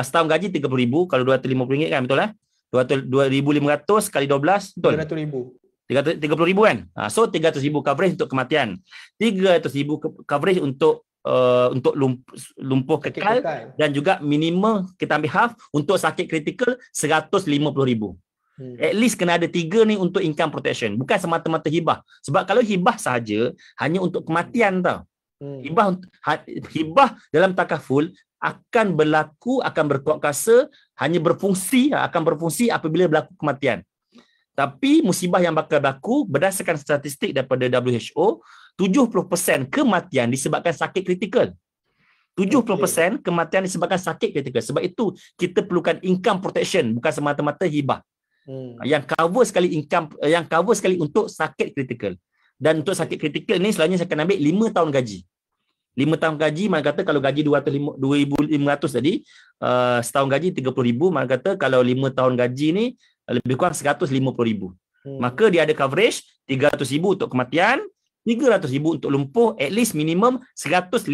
Setahun gaji 30,000, kalau RM250 kan, betul lah? 2,500 kali 12, betul? 300,000. 330,000 kan. So 300,000 coverage untuk kematian. 300,000 coverage untuk lumpuh kekal, dan juga minimum kita ambil half untuk sakit kritikal 150,000. At least kena ada 3 ni untuk income protection, bukan semata-mata hibah. Sebab kalau hibah sahaja hanya untuk kematian tau. Hibah dalam takaful akan berlaku, akan berkuat kuasa, hanya akan berfungsi apabila berlaku kematian. Tapi musibah yang bakal berlaku berdasarkan statistik daripada WHO, 70% kematian disebabkan sakit kritikal. 70% kematian disebabkan sakit kritikal. Sebab itu kita perlukan income protection, bukan semata-mata hibah. Yang cover sekali untuk sakit kritikal. Dan untuk sakit kritikal ni selalunya saya akan ambil 5 tahun gaji. 5 tahun gaji, mana kata kalau gaji 2,500 tadi, setahun gaji 30,000, mana kata kalau 5 tahun gaji ni lebih kurang 150,000. Maka dia ada coverage 300,000 untuk kematian, 300,000 untuk lumpuh, at least minimum 150,000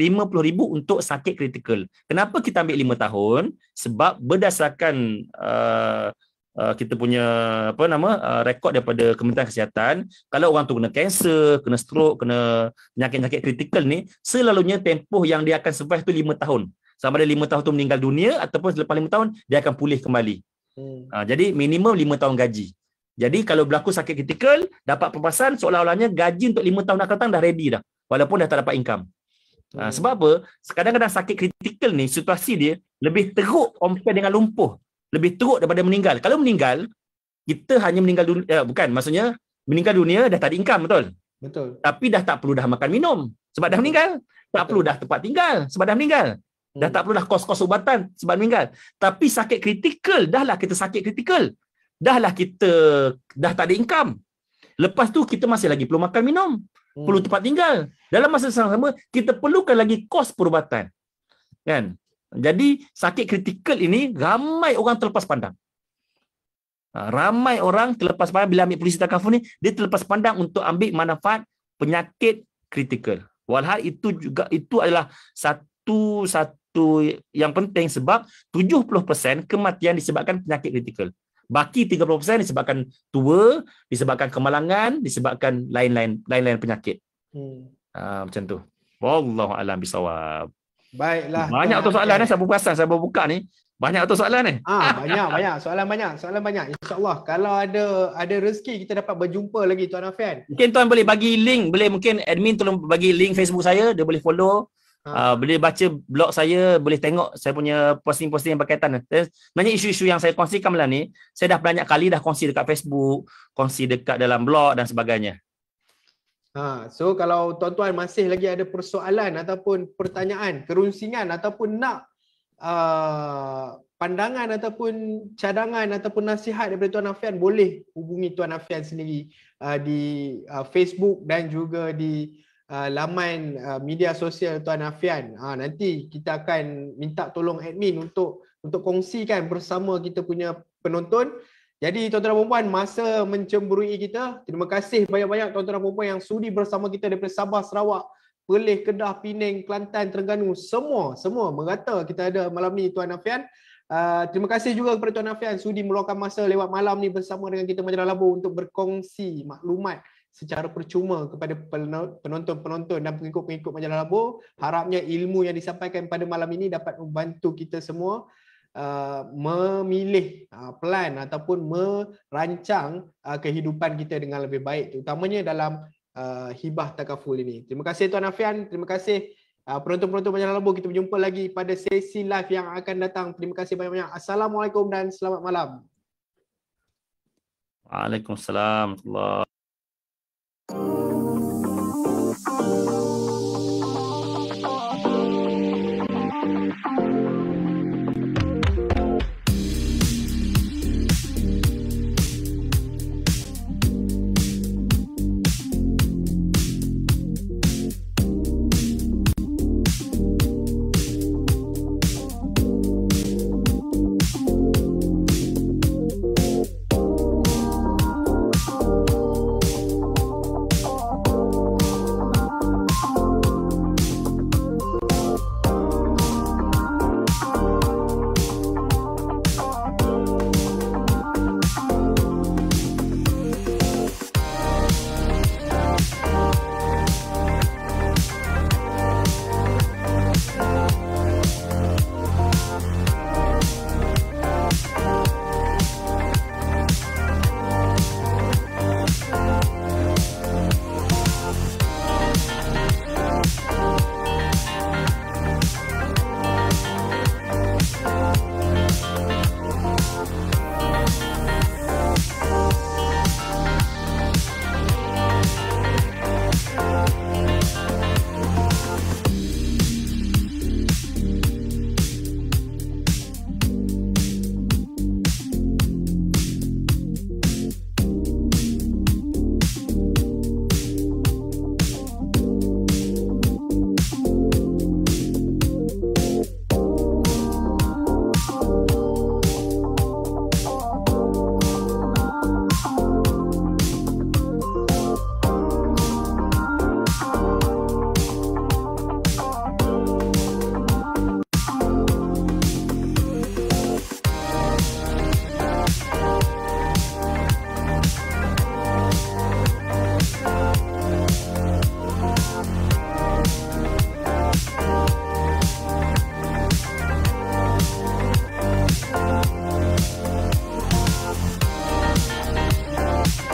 untuk sakit kritikal. Kenapa kita ambil 5 tahun? Sebab berdasarkan kita punya rekod daripada Kementerian Kesihatan, kalau orang tu kena kanser, kena stroke, kena penyakit-penyakit kritikal ni, selalunya tempoh yang dia akan survive tu 5 tahun. Sama ada 5 tahun tu meninggal dunia ataupun selepas 5 tahun dia akan pulih kembali. Jadi minimum 5 tahun gaji. Jadi kalau berlaku sakit kritikal, dapat perpasan seolah-olahnya gaji untuk 5 tahun akan datang dah ready dah, walaupun dah tak dapat income. Sebab apa? Kadang-kadang sakit kritikal ni situasi dia lebih teruk compare dengan lumpuh. Lebih teruk daripada meninggal. Kalau meninggal, kita hanya meninggal dunia, bukan, maksudnya meninggal dunia dah tak ada income, betul? Betul. Tapi dah tak perlu dah makan minum sebab dah meninggal. Tak perlu dah tempat tinggal sebab dah meninggal. Dah tak perlu dah kos-kos ubatan sebab meninggal. Tapi sakit kritikal, dahlah kita sakit kritikal. Dahlah kita dah tak ada income. Lepas tu kita masih lagi perlu makan minum, perlu tempat tinggal. Dalam masa sama kita perlukan lagi kos perubatan. Kan? Jadi sakit kritikal ini ramai orang terlepas pandang. Ramai orang terlepas pandang bila ambil polisi takaful ni, dia terlepas pandang untuk ambil manfaat penyakit kritikal. Walhal itu adalah satu yang penting sebab 70% kematian disebabkan penyakit kritikal. Baki 30% disebabkan tua, disebabkan kemalangan, disebabkan lain-lain penyakit. Macam tu. Wallahu a'lam bisawab. Baiklah. Banyak tu soalan ni, saya perasan saya buka ni. Banyak tu soalan ni. Banyak soalan banyak. InsyaAllah kalau ada rezeki kita dapat berjumpa lagi Tuan Afian. Mungkin tuan boleh bagi link, mungkin admin tolong bagi link Facebook saya, dia boleh follow. Boleh baca blog saya, boleh tengok saya punya posting-posting yang berkaitan. Banyak isu-isu yang saya kongsikan malam ni, saya dah banyak kali dah kongsi dekat Facebook, kongsi dekat dalam blog dan sebagainya. So kalau tuan-tuan masih lagi ada persoalan ataupun pertanyaan, kerunsingan ataupun nak pandangan ataupun cadangan ataupun nasihat daripada Tuan Afian, boleh hubungi Tuan Afian sendiri di Facebook dan juga di laman media sosial Tuan Afian. Nanti kita akan minta tolong admin untuk kongsikan bersama kita punya penonton. Jadi tuan-tuan dan puan, masa mencemburui kita, terima kasih banyak-banyak tuan-tuan dan puan yang sudi bersama kita daripada Sabah, Sarawak, Perlis, Kedah, Penang, Kelantan, Terengganu, semua merata kita ada malam ni Tuan Afian. Terima kasih juga kepada Tuan Afian sudi meluangkan masa lewat malam ni bersama dengan kita Majalah Labu untuk berkongsi maklumat secara percuma kepada penonton-penonton dan pengikut-pengikut Majalah Labu. Harapnya ilmu yang disampaikan pada malam ini dapat membantu kita semua memilih plan ataupun merancang kehidupan kita dengan lebih baik, terutamanya dalam hibah takaful ini. Terima kasih Tuan Afian, terima kasih penonton-penonton Majalah Labu. Kita berjumpa lagi pada sesi live yang akan datang. Terima kasih banyak-banyak. Assalamualaikum dan selamat malam. Waalaikumsalam.